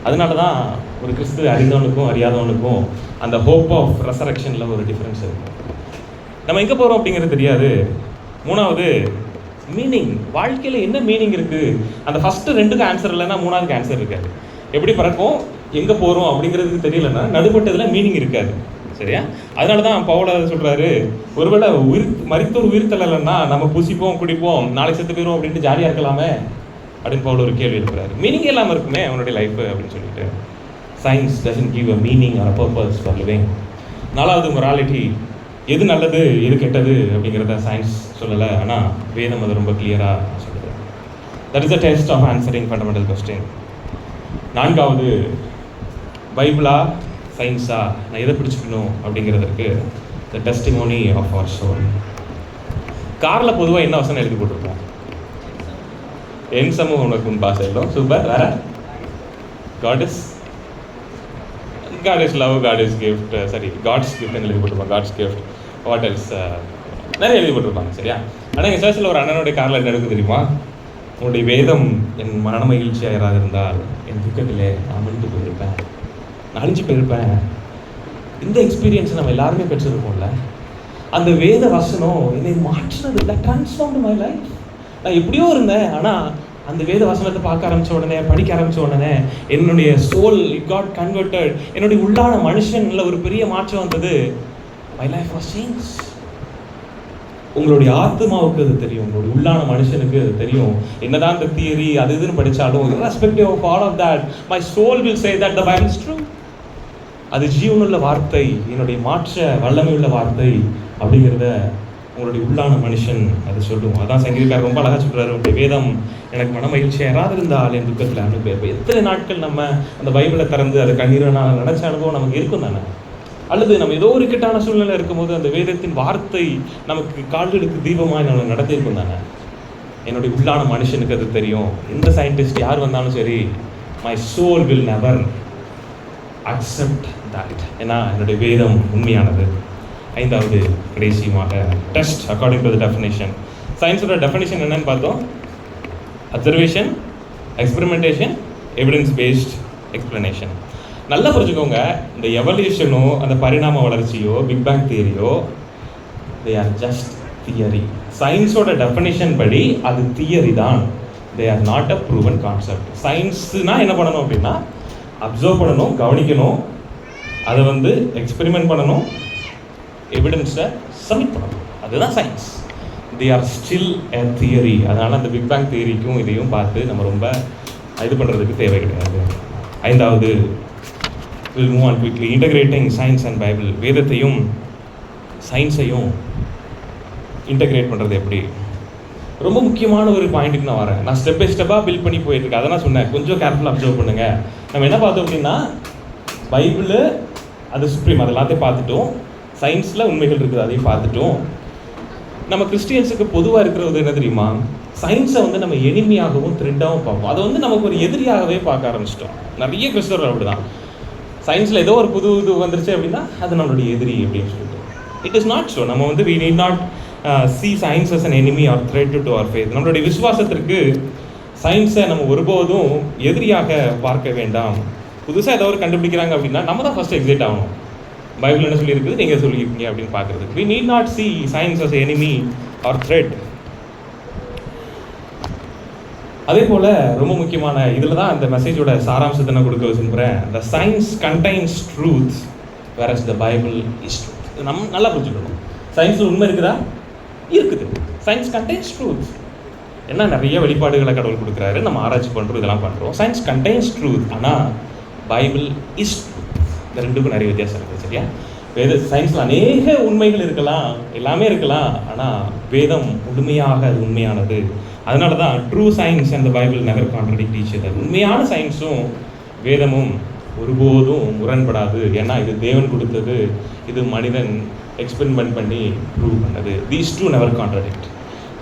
[SPEAKER 1] அதனால தான் ஒரு கிறிஸ்து அறிந்தவனுக்கும் அறியாதவனுக்கும் அந்த ஹோப் ஆஃப் ரெசரக்ஷனில் ஒரு டிஃப்ரென்ஸ் இருக்கும். நம்ம எங்கே போகிறோம் அப்படிங்கிறது தெரியாது. மூணாவது மீனிங், வாழ்க்கையில் என்ன மீனிங் இருக்குது, அந்த ஃபஸ்ட்டு 2க்கு ஆன்சர் இல்லைன்னா 3வது ஆன்சர் இருக்காது. எப்படி பிறக்கும், எங்கே போகிறோம் அப்படிங்கிறதுக்கு தெரியலன்னா நடுப்பட்டதில் மீனிங் இருக்காது. சரியா? அதனால தான் பவுல் சொல்கிறாரு, ஒருவேளை மரித்தோர் உயிர் தள்ளலைன்னா நம்ம புசிப்போம் குடிப்போம் நாளைக்கு செத்து போயிடும் அப்படின்ட்டு ஜாலியாக இருக்கலாமே அப்படின்னு பவுல் ஒரு கேள்வி எழுப்புறாரு. மீனிங்கே இல்லாமல் இருக்குமே அவனுடைய லைஃப் அப்படின்னு சொல்லிட்டு. Science doesn't give a meaning or a purpose for living. 4வது மொராலிட்டி, எது நல்லது எது கெட்டது அப்படிங்கிறத சயின்ஸ் சொல்லலை, ஆனால் வேதம் அது ரொம்ப கிளியராக சொல்லுது. That is the test of answering fundamental question. 4வது பைபிளா சயின்ஸா, நான் எதை பிடிச்சிக்கணும் அப்படிங்கிறதுக்கு the testimony of our soul. காரில் பொதுவாக என்ன வசனம் எழுதி போட்டிருப்போம், என் சமூகம் உனக்கு உன் பாசை இல்லை. சூப்பர். வேற God is love, God is gift, God's gift எழுதி போட்டிருப்பாங்க. God's gift, what else, நிறைய எழுதி போட்டிருப்பாங்க. சரியா? ஆனால் எங்கள் சர்ச்சில் ஒரு அண்ணனுடைய காரில் என்ன எடுக்க தெரியுமா, உன்னுடைய வேதம் என் மன மகிழ்ச்சியாக இருந்தால் என் துக்கத்திலே நான் மணிந்து போயிருப்பேன், நான் அழிஞ்சு போயிருப்பேன். இந்த எக்ஸ்பீரியன்ஸை நம்ம எல்லாருமே பெற்றிருப்போம்ல. அந்த வேத வசனம் என்னை மாற்றினது, தட் ட்ரான்ஸ்ஃபார்ம்டு மை லைஃப். நான் எப்படியோ இருந்தேன், ஆனால் அந்த வேத வசனத்தை பார்க்க ஆரம்பித்த உடனே, படிக்க ஆரம்பித்த உடனே என்னுடைய சோல் இட் காட் கன்வெர்டட். என்னுடைய உள்ளான மனுஷன்ல ஒரு பெரிய மாற்றம் வந்தது. My life was change. உங்களுடைய ஆத்மாவுக்கு அது தெரியும், உங்களுடைய உள்ளான மனுஷனுக்கு அது தெரியும். என்னதான் இந்த தியரி அது இதுன்னு படித்தாலும், irrespective of all of that, my soul will say that the Bible is true. அது ஜீவனுள்ள வார்த்தை, என்னுடைய மாற்ற வல்லமை உள்ள வார்த்தை அப்படிங்கிறத உங்களுடைய உள்ளான மனுஷன் அது சொல்லும். அதான் சங்கீதக்காரர் ரொம்ப அழகாக சொல்கிறாரு, உங்களுடைய வேதம் எனக்கு மன மகிழ்ச்சியாக யாராவது இருந்தால் என் துக்கத்தில் அனுப்பி. எத்தனை நாட்கள் நம்ம அந்த பைபிளை திறந்து அதை கண்ணீரனால் நினச்ச அனுபவம் நமக்கு இருக்கும் தானே? அல்லது நம்ம ஏதோ ஒரு இக்கட்டான சூழ்நிலை இருக்கும்போது அந்த வேதத்தின் வார்த்தை நமக்கு கால்களுக்கு தீபமாக நம்ம நடத்தியிருக்கும் தானே? என்னுடைய உள்ளான மனுஷனுக்கு அது தெரியும். எந்த சயின்டிஸ்ட் யார் வந்தாலும் சரி, my soul will never accept that. ஏன்னா என்னுடைய வேதம் உண்மையானது. 5வது கடைசியாக test according to the definition. சயின்ஸோட டெஃபினேஷன் என்னன்னு பார்த்தோம், observation, experimentation, evidence based explanation. நல்லா புரிஞ்சுக்கோங்க, இந்த எவல்யூஷனோ அந்த பரிணாம வளர்ச்சியோ பிக் பேங் தியரியோ தே ஆர் ஜஸ்ட் தியரி. சயின்ஸோட டெஃபினேஷன் படி அது தியரி தான், they are not a proven concept. சயின்ஸ்னால் என்ன பண்ணணும் அப்படின்னா, அப்சர்வ் பண்ணணும், கவனிக்கணும், அதை எக்ஸ்பெரிமெண்ட் பண்ணணும், எவிடன்ஸை சப்மிட் பண்ணணும். அதுதான் science. They are still a theory. அதனால் அந்த பிக் பேங் தியரிக்கும் இதையும் பார்த்து நம்ம ரொம்ப இது பண்ணுறதுக்கு தேவை கிடையாது. 5வது will move on quickly, integrating science and Bible. வேதத்தையும் சயின்ஸையும் இன்டகிரேட் பண்ணுறது எப்படி, ரொம்ப முக்கியமான ஒரு பாயிண்ட்டுக்கு நான் வரேன். நான் ஸ்டெப் பை ஸ்டெப்பாக பில்ட் பண்ணி போயிட்டுருக்கேன். அதை நான் சொன்னேன், கொஞ்சம் கேர்ஃபுல்லாக அப்சர்வ் பண்ணுங்கள். நம்ம என்ன பார்த்தோம் அப்படின்னா, பைபிள் அது சுப்ரீம், அது எல்லாத்தையும் பார்த்துட்டோம். சயின்ஸில் உண்மைகள் இருக்குது, அதையும் பார்த்துட்டோம். நம்ம கிறிஸ்டியன்ஸுக்கு பொதுவாக இருக்கிறது என்ன தெரியுமா, சயின்ஸை நம்ம எளிமையாகவும் த்ரெட்டாகவும் பார்ப்போம். அதை நமக்கு ஒரு எதிரியாகவே பார்க்க ஆரம்பிச்சிட்டோம். நிறைய கிறிஸ்தவர்கள் அப்படி தான். சயின்ஸில் ஏதோ ஒரு புது இது வந்துருச்சு அப்படின்னா அது நம்மளுடைய எதிரி அப்படின்னு சொல்லிட்டு. It is not so. நம்ம we need not see science as an enemy or threat to our faith. நம்மளுடைய விசுவாசத்திற்கு சயின்ஸை நம்ம ஒருபோதும் எதிரியாக பார்க்க வேண்டாம். புதுசாக ஏதோ ஒரு கண்டுபிடிக்கிறாங்க அப்படின்னா நம்ம தான் ஃபஸ்ட்டு எக்ஸைட் ஆகணும். பைபிள் என்ன சொல்லியிருக்குது, நீங்கள் சொல்லியிருக்கீங்க அப்படின்னு பார்க்குறதுக்கு. we need not see science as an enemy or threat. அதே போல் ரொம்ப முக்கியமான இதில் தான் அந்த மெசேஜோட சாராம்சத்தை நான் கொடுக்க விரும்புகிறேன். the science contains truth whereas the Bible is truth. நம்ம நல்லா புரிஞ்சுக்கணும். சயின்ஸில் உண்மை இருக்குதா? இருக்குது. Science contains truth. ஏன்னா நிறைய வெளிப்பாடுகளை கடவுள் கொடுக்குறாரு, நம்ம ஆராய்ச்சி பண்ணுறோம், இதெல்லாம் பண்ணுறோம். சயின்ஸ் கண்டெய்ன்ஸ் ட்ரூத், ஆனால் பைபிள் இஸ் ட்ரூத். இந்த ரெண்டுக்கும் நிறைய வித்தியாசம் இருக்குது. சரியா? சயின்ஸில் அநேக உண்மைகள் இருக்கலாம், எல்லாமே இருக்கலாம், ஆனால் வேதம் முழுமையாக அது உண்மையானது. அதனால தான் true science and Bible never contradict each other. உண்மையான சயின்ஸும் வேதமும் ஒருபோதும் முரண்படாது. ஏன்னா இது தேவன் கொடுத்தது, இது மனிதன் எக்ஸ்பெரிமெண்ட் பண்ணி ப்ரூவ் பண்ணது. These two never contradict.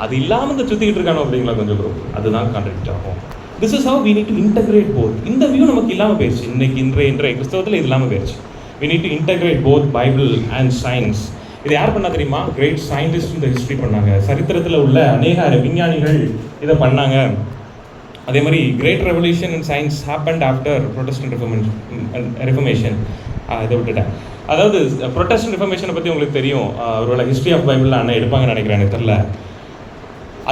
[SPEAKER 1] அது இல்லாமல் இந்த சுற்றிக்கிட்டு இருக்கானோ அப்படிங்களா கொஞ்சம் குரூப், அதுதான் கான்ட்ரடிக்ட் ஆகும். This is how we need to integrate both. இந்த வியூ நமக்கு இல்லாமல் போயிடுச்சு. இன்றைய கிறிஸ்தவத்தில் இது இல்லாமல் போயிடுச்சு. we need to integrate both Bible and science இது யார் பண்ணா தெரியுமா? கிரேட் சயின்டிஸ்ட் இந்த ஹிஸ்ட்ரி பண்ணாங்க. சரித்திரத்தில் உள்ள அநேக விஞ்ஞானிகள் இதை பண்ணாங்க. அதே மாதிரி great revolution in science happened after Protestant reformation. இதை விட்டுட்டேன். அதாவது ப்ரொட்டஸ்டன்ட் ரிஃபர்மேஷனை பற்றி உங்களுக்கு தெரியும். ஒருவேளை ஹிஸ்ட்ரி ஆஃப் பைபிளில் அண்ணன் எடுப்பாங்கன்னு நினைக்கிறேன், எனக்கு தெரியல.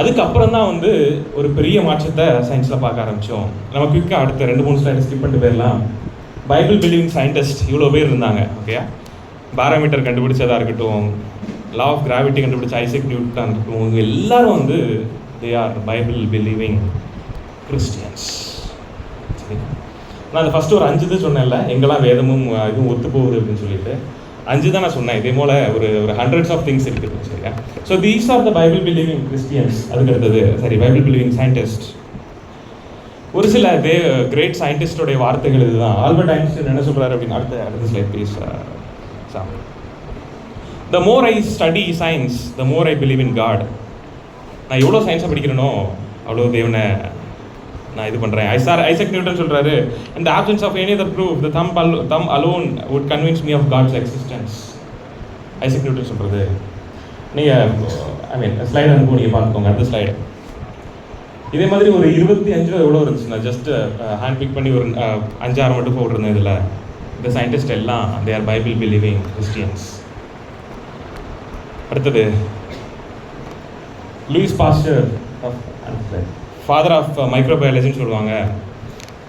[SPEAKER 1] அதுக்கப்புறம் தான் வந்து ஒரு பெரிய மாற்றத்தை சயின்ஸில் பார்க்க ஆரம்பித்தோம். நம்ம குயிக்காக அடுத்த 2-3 ஸ்லைடு ஸ்கிப் பண்ணிட்டு போயிடலாம். பைபிள் பிலீவிங் சயின்டிஸ்ட் இவ்வளோ பேர் இருந்தாங்க. ஓகே, பாரோமீட்டர் கண்டுபிடிச்சதாக இருக்கட்டும், லா ஆஃப் கிராவிட்டி கண்டுபிடிச்ச ஐசக் நியூட்டனாக இருக்கட்டும், இவங்க எல்லாரும் வந்து தே ஆர் பைபிள் பிலீவிங் கிறிஸ்டியன்ஸ். சரி, நான் அந்த ஃபஸ்ட்டு ஒரு 5 இது சொன்னேன்ல, எங்கெல்லாம் வேதமும் இதுவும் ஒத்து போகுது அப்படின்னு சொல்லிட்டு 5 தான் நான் சொன்னேன். இதே போல் ஒரு ஹண்ட்ரட்ஸ் ஆஃப் திங்ஸ் இருக்குது. சரியா? So these are the Bible believing Christians. அதுக்கு அடுத்தது பைபிள் பிலீவிங் சயின்டிஸ்ட். ஒரு சில கிரேட் சயின்டிஸ்டோடைய வார்த்தைகள் இதுதான். ஆல்பர்ட் ஐன்ஸ்டைன் என்ன சொல்கிறாரு அப்படின்னு அடுத்த slide please. The more I study science, the more I believe in God. நான் எவ்வளோ சயின்ஸை படிக்கிறேனோ அவ்வளோ தேவனை நான் இது பண்ணுறேன். ஐசக் நியூட்டன் சொல்கிறாரு, in the absence of any other proof, the thumb alone would convince me of God's existence. Isaac Newton சொல்கிறது. நீங்கள் ஸ்லைடு அனுப்பி நீங்கள் பார்த்துக்கோங்க, அடுத்த ஸ்லைடு. இதே மாதிரி ஒரு 25 எவ்வளோ இருந்துச்சு, நான் ஜஸ்ட் ஹேண்ட் பிக் பண்ணி ஒரு 5-6 மட்டும் போட்டிருந்தேன். இதில் இந்த சயின்டிஸ்ட் எல்லாம் they are Bible believing Christians. அடுத்தது லூயிஸ் பாஸ்டர், ஃபாதர் ஆஃப் மைக்ரோபயாலஜின்னு சொல்லுவாங்க.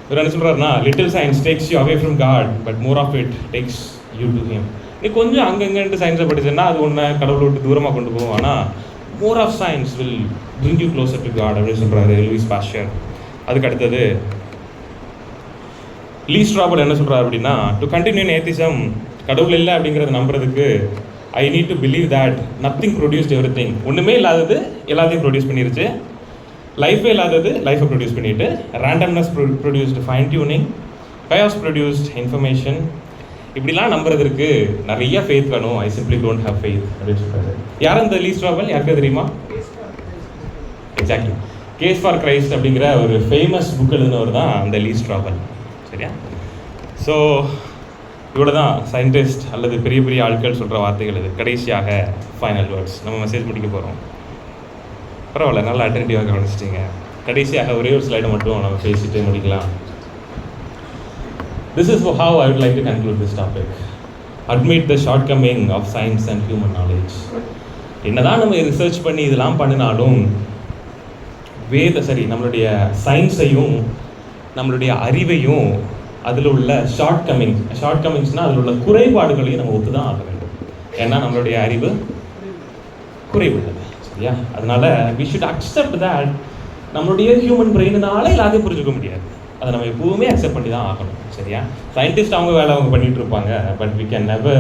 [SPEAKER 1] இவர் என்ன சொல்கிறாருன்னா, little science takes you away from God, but more of it takes you to him. நீ கொஞ்சம் அங்கங்கன்ட்டு சயின்ஸை படிச்சேன்னா அது ஒன்று கடவுளை விட்டு தூரமாக கொண்டு போகும். ஆனால் more of science will bring you closer to God அப்படின்னு சொல்கிறாரு லூயிஸ் பாஸ்டர். அதுக்கு அடுத்தது லீ ஸ்ட்ராபல் என்ன சொல்கிறார் அப்படின்னா, டு கண்டினியூ இன் ஏத்திசம், கடவுள் இல்லை அப்படிங்கிறத நம்புறதுக்கு I need to believe that nothing produced everything. ஒன்றுமே இல்லாதது எல்லாத்தையும் ப்ரொடியூஸ் பண்ணிருச்சு, லைஃபே இல்லாதது லைஃபை ப்ரொடியூஸ் பண்ணிட்டு, randomness produced fine tuning, chaos produced information. இப்படிலாம் நம்புறதுக்கு நிறைய ஃபெய்த் வேணும். ஐ சிம்பிளி டோன்ட் ஹேவ் ஃபெய்த் அப்படின்னு சொல்கிறாரு. யார் அந்த லீ ஸ்ட்ராபல்? யாருக்கு தெரியுமா? எக்ஸாக்ட்லி, கேஸ் ஃபார் கிரைஸ்ட் அப்படிங்கிற ஒரு ஃபேமஸ் புக் எழுதினவர் தான் அந்த லீ ஸ்ட்ராபல். சரியா? ஸோ இவ்வளோ தான் சயின்டிஸ்ட் அல்லது பெரிய பெரிய ஆட்கள் சொல்கிற வார்த்தைகள். இது கடைசியாக ஃபைனல் வேர்ட்ஸ். நம்ம மெசேஜ் முடிக்க போகிறோம். பரவாயில்ல, நல்லா அட்டென்டிவாக கவனிச்சிட்டிங்க. கடைசியாக ஒரே ஒரு ஸ்லைடை மட்டும் நம்ம பேசிட்டு முடிக்கலாம். This is how I would like to conclude this topic. Admit the shortcoming of science and human knowledge. என்னதான் நம்ம ரிசர்ச் பண்ணி இதெல்லாம் பண்ணினாலும் நம்மளுடைய சயின்ஸையும் நம்மளுடைய அறிவையும் அதில் உள்ள ஷார்ட்கமிங்ஸ்னால் அதில் உள்ள குறைபாடுகளையும் நம்ம ஒத்து தான் ஆக வேண்டும். ஏன்னா நம்மளுடைய அறிவு குறைவுள்ளது. சரியா? அதனால we should accept that நம்மளுடைய ஹியூமன் பிரெயினால எல்லாத்தையும் புரிஞ்சுக்க முடியாது. அதை நம்ம எப்பவுமே அக்செப்ட் பண்ணி தான் ஆகணும். சரியா? சயின்டிஸ்ட் அவங்க வேலை அவங்க பண்ணிட்டு இருப்பாங்க, but we can never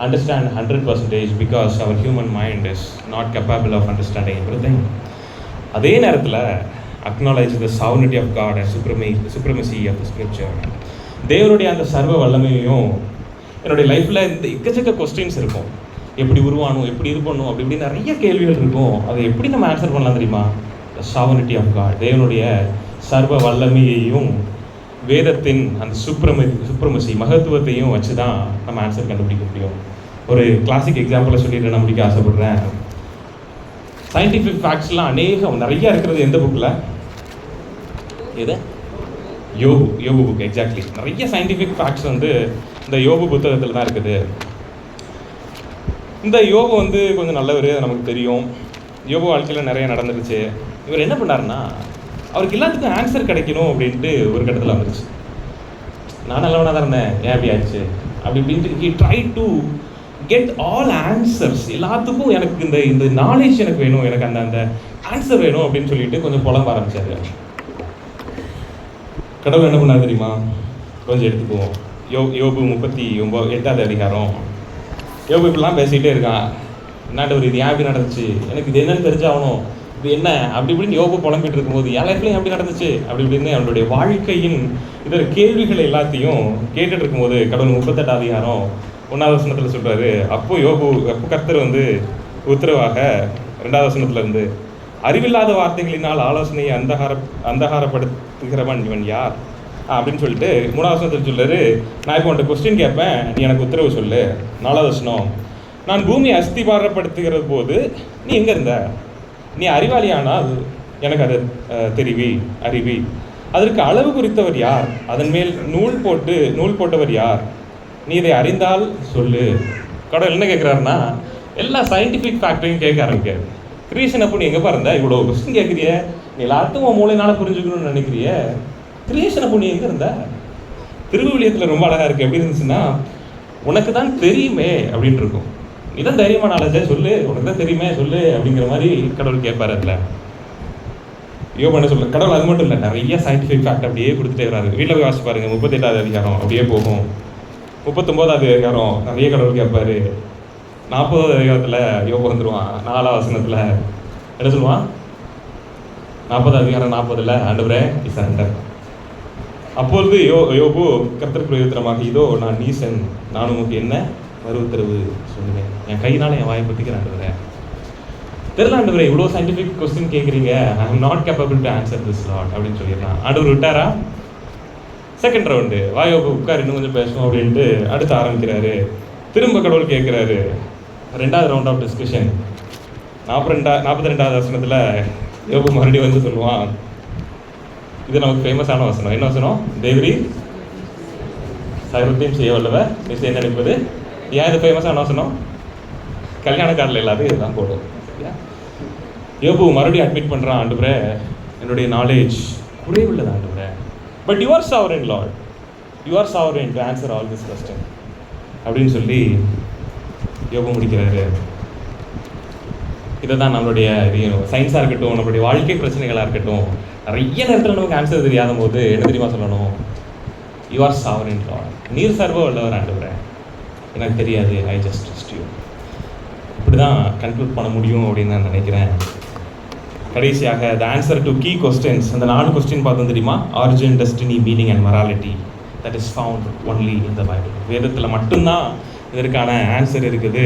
[SPEAKER 1] understand 100% because our human mind is not capable of understanding everything. அதே நேரத்தில் acknowledge the sovereignty of God and supremacy of the scripture. தேவனுடைய அந்த சர்வ வல்லமையும் என்னுடைய லைஃப்பில் இந்த எக்கச்சக்க கொஸ்டின்ஸ் இருக்கும். எப்படி உருவானும், எப்படி இது பண்ணும், அப்படி இப்படி நிறைய கேள்விகள் இருக்கும். அதை எப்படி நம்ம ஆன்சர் பண்ணலாம் தெரியுமா? the sovereignty of God, தேவனுடைய சர்வ வல்லமையையும் வேதத்தின் அந்த சுப்ரமசி மகத்துவத்தையும் வச்சு தான் நம்ம ஆன்சர் கண்டுபிடிக்க முடியும். ஒரு கிளாசிக் எக்ஸாம்பிளை சொல்லிட்டு நான் முடிக்க ஆசைப்படுறேன். சயின்டிஃபிக் ஃபேக்ட்ஸ்லாம் நிறைய இருக்கிறது எந்த புக்கில்? எது? யோபு புக். எக்ஸாக்ட்லி, நிறைய சயின்டிஃபிக் ஃபேக்ட்ஸ் வந்து இந்த யோபு புத்தகத்தில் தான் இருக்குது. இந்த யோபு வந்து கொஞ்சம் நல்லவர், நமக்கு தெரியும். யோபு வாழ்க்கையில் நிறைய நடந்துருச்சு. இவர் என்ன பண்ணாருன்னா, அவருக்கு எல்லாத்துக்கும் ஆன்சர் கிடைக்கணும் அப்படின்ட்டு ஒரு கட்டத்தில் வந்துருச்சு. நான் நல்லவனாக தான் இருந்தேன், ஏன் அப்படி ஆச்சு அப்படி இப்படின்ட்டு he try to get all answers. எல்லாத்துக்கும் எனக்கு இந்த நாலேஜ் எனக்கு வேணும், எனக்கு அந்த ஆன்சர் வேணும் அப்படின்னு சொல்லிட்டு கொஞ்சம் புலம்ப ஆரம்பிச்சாரு. கடவுள் என்ன பண்ணாரு தெரியுமா? கொஞ்சம் எடுத்துக்குவோம். யோபு 38வது அதிகாரம். யோபு இப்படிலாம் பேசிக்கிட்டே இருக்கான். என்னாட்ட இது ஏன் இப்படி நடந்துச்சு, எனக்கு இது என்னன்னு தெரிஞ்சாகணும், இது என்ன அப்படி இப்படின்னு யோபு புலம்பிட்டு இருக்கும்போது என் லைஃப்லையும் எப்படி நடந்துச்சு அப்படி இப்படின்னு அவனுடைய வாழ்க்கையின் இதர கேள்விகள் எல்லாத்தையும் கேட்டுட்டு இருக்கும்போது கடவுள் 38வது அதிகாரம் 1வது வசனத்தில் சொல்கிறாரு, அப்போ கர்த்தர் வந்து உத்தரவாக 2வது வசனத்தில் இருந்து, அறிவில்லாத வார்த்தைகளினால் ஆலோசனையை அந்தகாரப்படுத்துகிறவன் இவன் யார் அப்படின்னு சொல்லிட்டு 3வது வசனத்தில் சொல்றாரு, நான் இப்போ உன்ட்ட கொஸ்டின் கேட்பேன், நீ எனக்கு உத்தரவு சொல்லு. 4வது வசனம், நான் பூமியை அஸ்திபாரப்படுத்துகிற போது நீ எங்கே இருந்த? நீ அறிவாளியானால் எனக்கு அது அறிவி. அதற்கு அளவு குறித்தவர் யார்? அதன் மேல் நூல் போட்டவர் யார்? நீ இதை அறிந்தால் சொல்லு. கடவுள் என்ன கேட்குறாருன்னா, எல்லா சயின்டிஃபிக் ஃபேக்டரையும் கேட்க ஆரம்பிக்காரு. கிரியேஷன் அப்போ நீ எங்கே பாருந்த? இவ்வளோ கொஸ்டின் கேட்குறிய, நீ எல்லாத்தையும் உன் மூளையினால புரிஞ்சுக்கணும்னு நினைக்கிறிய. கிரியேஷன் அப்போ நீ எங்கே இருந்த? திருவிவிலியத்தில் ரொம்ப அழகாக இருக்குது. எப்படி இருந்துச்சுன்னா, உனக்கு தான் தெரியுமே அப்படின்ட்டு இருக்கும். நீ தான் தைரியமான நாலேஜே சொல்லு, உனக்கு தான் தெரியுமே சொல்லு அப்படிங்கிற மாதிரி கடவுள் கேட்பாரு. அதில் யோபு என்ன சொல்ல, கடவுள் அது மட்டும் இல்லை, நிறைய சயின்டிஃபிக் ஃபேக்ட் அப்படியே கொடுத்துட்டே வராரு. வீட்டில் போய் வாசிச்சு பாருங்க, 38வது அதிகாரம் அப்படியே போகும். 39வது அதிகாரம் நிறைய கடவுள் கேட்பாரு. 40வது அதிகாரத்தில் யோபு வந்துடுவான். 4வது வசனத்தில் என்ன சொல்லுவான்? 40வது அதிகாரம் 40ல் ஆண்டவரே சரண்டர். அப்பொழுது யோபு கர்த்தருக்கு பிரயோஜனமாக, இதோ நான் நீசன், நான் உனக்கு என்ன மறு உத்தரவு சொல்லுவேன், என் கையினால என் வாயை பற்றிக்கிறேன் ஆண்டவரே. தெரியல ஆண்டவரே, இவ்வளோ சயின்டிஃபிக் கொஸ்டின் கேட்குறீங்க, I am not capable to answer this lot அப்படின்னு சொல்லிடலாம். ஆண்டவர் விட்டாரா? செகண்ட் ரவுண்டு, யோபு உட்கார், இன்னும் கொஞ்சம் பேசுவோம் அப்படின்ட்டு அடுத்து ஆரம்பிக்கிறாரு. திரும்ப கடவுள் கேட்குறாரு. 2வது ரவுண்ட் ஆஃப் டிஸ்கஷன். 42வது வசனத்தில் யோபு மறுபடியும் வந்து சொல்லுவான். இது நமக்கு ஃபேமஸான வசனம். என்ன வசனம்? தேவரி சகலத்தையும் செய்ய வல்லவர், நீ செய்ய நினைப்பது. ஏன் இது ஃபேமஸான வசனம்? கல்யாண கார்டில் எல்லாத்தையும் இதுதான் போடும். சரியா? யோபு மறுபடியும் அட்மிட் பண்ணுறான், ஆண்டவரே என்னுடைய நாலேஜ் குறைவுள்ளது ஆண்டவரே, but you are sovereign Lord, you are sovereign to answer all this question அப்படின்னு சொல்லி யோபு முடிக்கிறாரு. இதை தான் நம்மளுடைய சயின்ஸாக இருக்கட்டும், நம்மளுடைய வாழ்க்கை பிரச்சனைகளாக இருக்கட்டும், நிறைய நேரத்தில் நமக்கு ஆன்சர் தெரியாத போது என்ன தெரியுமா சொல்லணும்? யூ ஆர் சாவரன் லார்ட், நீர் சர்வ வல்லவர் ஆண்டவரே, எனக்கு தெரியாது, ஐ ஜஸ்ட் ட்ரஸ்ட் யூ. இப்படி தான் கன்க்ளூட் பண்ண முடியும் அப்படின்னு நான் நினைக்கிறேன். கடைசியாக the answer to key questions, அந்த 4 கொஸ்டின் பார்த்தோம் தெரியுமா? Origin, destiny, meaning and morality. That is found only in the Bible. வேதத்தில் மட்டும்தான் இதற்கான ஆன்சர் இருக்குது.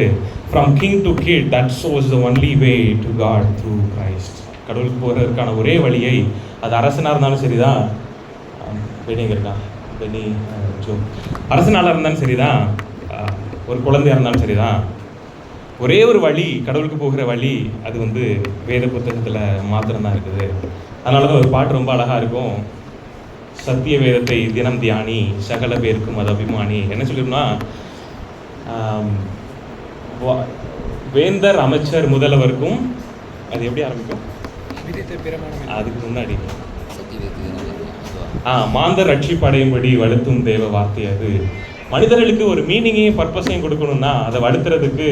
[SPEAKER 1] From king to kid, that shows the only way to God through Christ. கடவுளுக்கு போகிறதுக்கான ஒரே வழியை, அது அரசனாக இருந்தாலும் சரிதான், பெனிங்க இருக்கான் பெனி ஜோ, அரசனாக இருந்தாலும் சரிதான், ஒரு குழந்தையாக இருந்தாலும் சரிதான், ஒரே ஒரு வழி, கடவுளுக்கு போகிற வழி, அது வந்து வேத புத்தகத்தில் மாத்திரம்தான் இருக்குது. அதனால தான் ஒரு பாட்டு ரொம்ப அழகாக இருக்கும். சத்திய வேதத்தை தினம் தியானி, சகல பேருக்கும் அது அபிமானி. என்ன சொல்லிடும்னா, வேந்தர் அமைச்சர் முதல்வருக்கும், அது எப்படி ஆரம்பிக்கும்? அதுக்கு முன்னாடி மாந்தர் ரட்சிப்பு அடையும்படி வலுத்தும் தேவ வார்த்தை. அது மனிதர்களுக்கு ஒரு மீனிங்கையும் பர்பஸையும் கொடுக்கணும்னா அதை வலுத்துறதுக்கு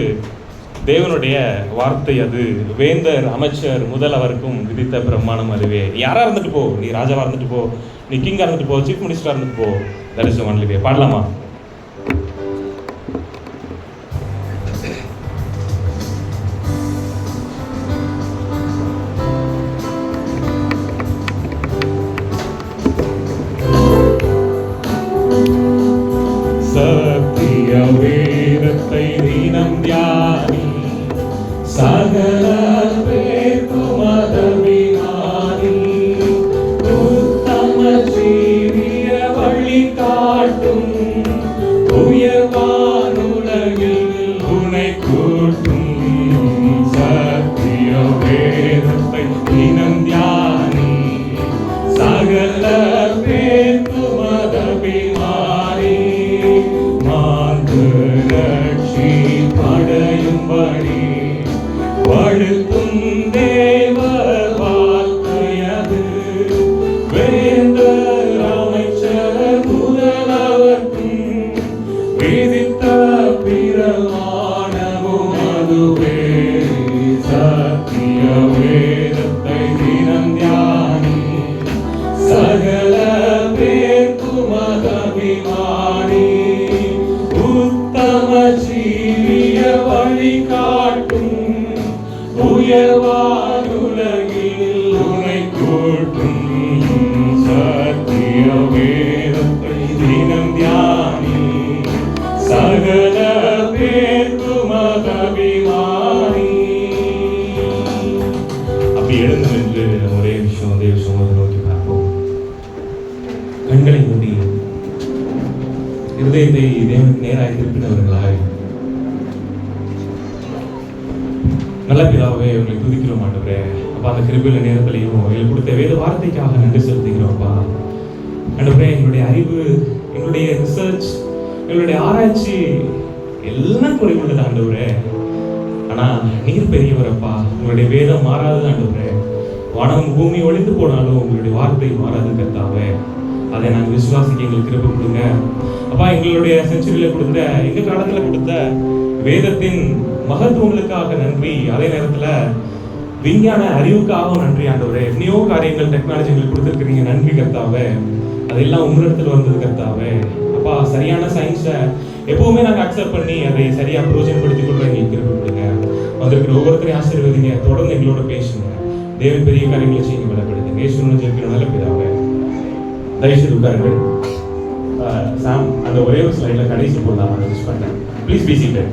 [SPEAKER 1] தேவனுடைய வார்த்தை. அது வேந்தர் அமைச்சர் முதல்வருக்கும் விதித்த பிரமாணம் அதுவே. நீ யாராக இருந்துட்டு போ, நீ ராஜாவாக இருந்துட்டு போ, நீ கிங்காக இருந்துட்டு போ, சீஃப் மினிஸ்டராக இருந்துட்டு போ, that is the only way. பாடலாமா? சத்திய வேதத்தை தினம் தியானி, சகல பேர்க்கும் அதபிமானி, உத்தம ஜீவிய வழி காட்டும், உயர்வானுலகில் உனை கூட்டும். சத்திய வேதத்தை தினம் தியானி, சகல பேர்க்கும் அதபிமானி, மாந்தரட்சி படையும்படி வழுத்தும் தேவ வார்த்தையது. வேந்தர் அமைச்சர் முதல்வர்க்கும் விதித்த பிரமாணமும் அதுவே. சத்திய வேதத்தை தினம் தியானி, சகல பேர்க்கும் அதபிமானி, உத்தம ஜீவிய வழி காட்டும், உயர்வானுலகில் உனை கூட்டும். சத்திய வேதத்தை தினம் தியானி, சகல பேர்க்கும் அதபிமானி. அப்படி எழுந்து நின்று ஒரே விஷயம் தேவ சமூகத்தை நோக்கி பார்ப்போம். கண்களை மூடி இருதயத்தை தேவனுக்கு நேராக திருப்பினவர்களாய் நல்ல பிதாவே உங்களை துதிக்கிறோம் ஆண்டவரே. அப்பா அந்த கிருபையில நேரத்திலையும் எங்களுக்கு கொடுத்த வேத வார்த்தைக்காக நன்றி செலுத்துகிறோம்ப்பா. ஆண்டவரே எங்களுடைய அறிவு, எங்களுடைய ரிசர்ச், எங்களுடைய ஆராய்ச்சி எல்லாம் குறைவுள்ளது ஆண்டவரே. ஆனா நீர் பெரியவரப்பா. உங்களுடைய வேதம் மாறாது ஆண்டவரே. வானம் பூமி ஒழிந்து போனாலும் உங்களுடைய வார்த்தை மாறாது கர்த்தாவே. அதை நாங்கள் விசுவாசிக்க எங்களுக்கு கிருபை கொடுங்க அப்பா. எங்களுடைய செஞ்சுரியில கொடுத்த, எங்க காலத்துல கொடுத்த வேதத்தின் மகத்துவங்களுக்காக நன்றி. அதே நேரத்துல விஞ்ஞான அறிவுக்காகவும் நன்றி ஆண்டவரே. எத்தனையோ காரியங்கள் டெக்னாலஜி எங்களுக்கு கொடுத்துருக்கிறீங்க, நன்றி கர்த்தாவே. அதெல்லாம் உங்களிடத்துல வந்தது கர்த்தாவே. அப்பா சரியான சயின்ஸை எப்பவுமே நாங்கள் அக்செப்ட் பண்ணி அதை சரியா பிரயோஜனப்படுத்திக் கொள்ள எங்களுக்கு கிருபை கொடுங்க. வந்திருக்கிற ஒவ்வொருத்தரையும் ஆசீர்வதிங்க. தொடர்ந்து எங்களோட பேசுங்க. தேவன் பெரிய காரியங்களை செய்ய விடப்படுதுங்க. இயேசுவின் ஜெபிக்கிறோம் நல்ல பிதாவே. தயவுசெய்து உட்காருங்கள். சாம் அந்த ஒரே ஒரு ஸ்லைட்ல கடைசி போடலாம், அதை மிஸ் பண்ணேன். Please be seated.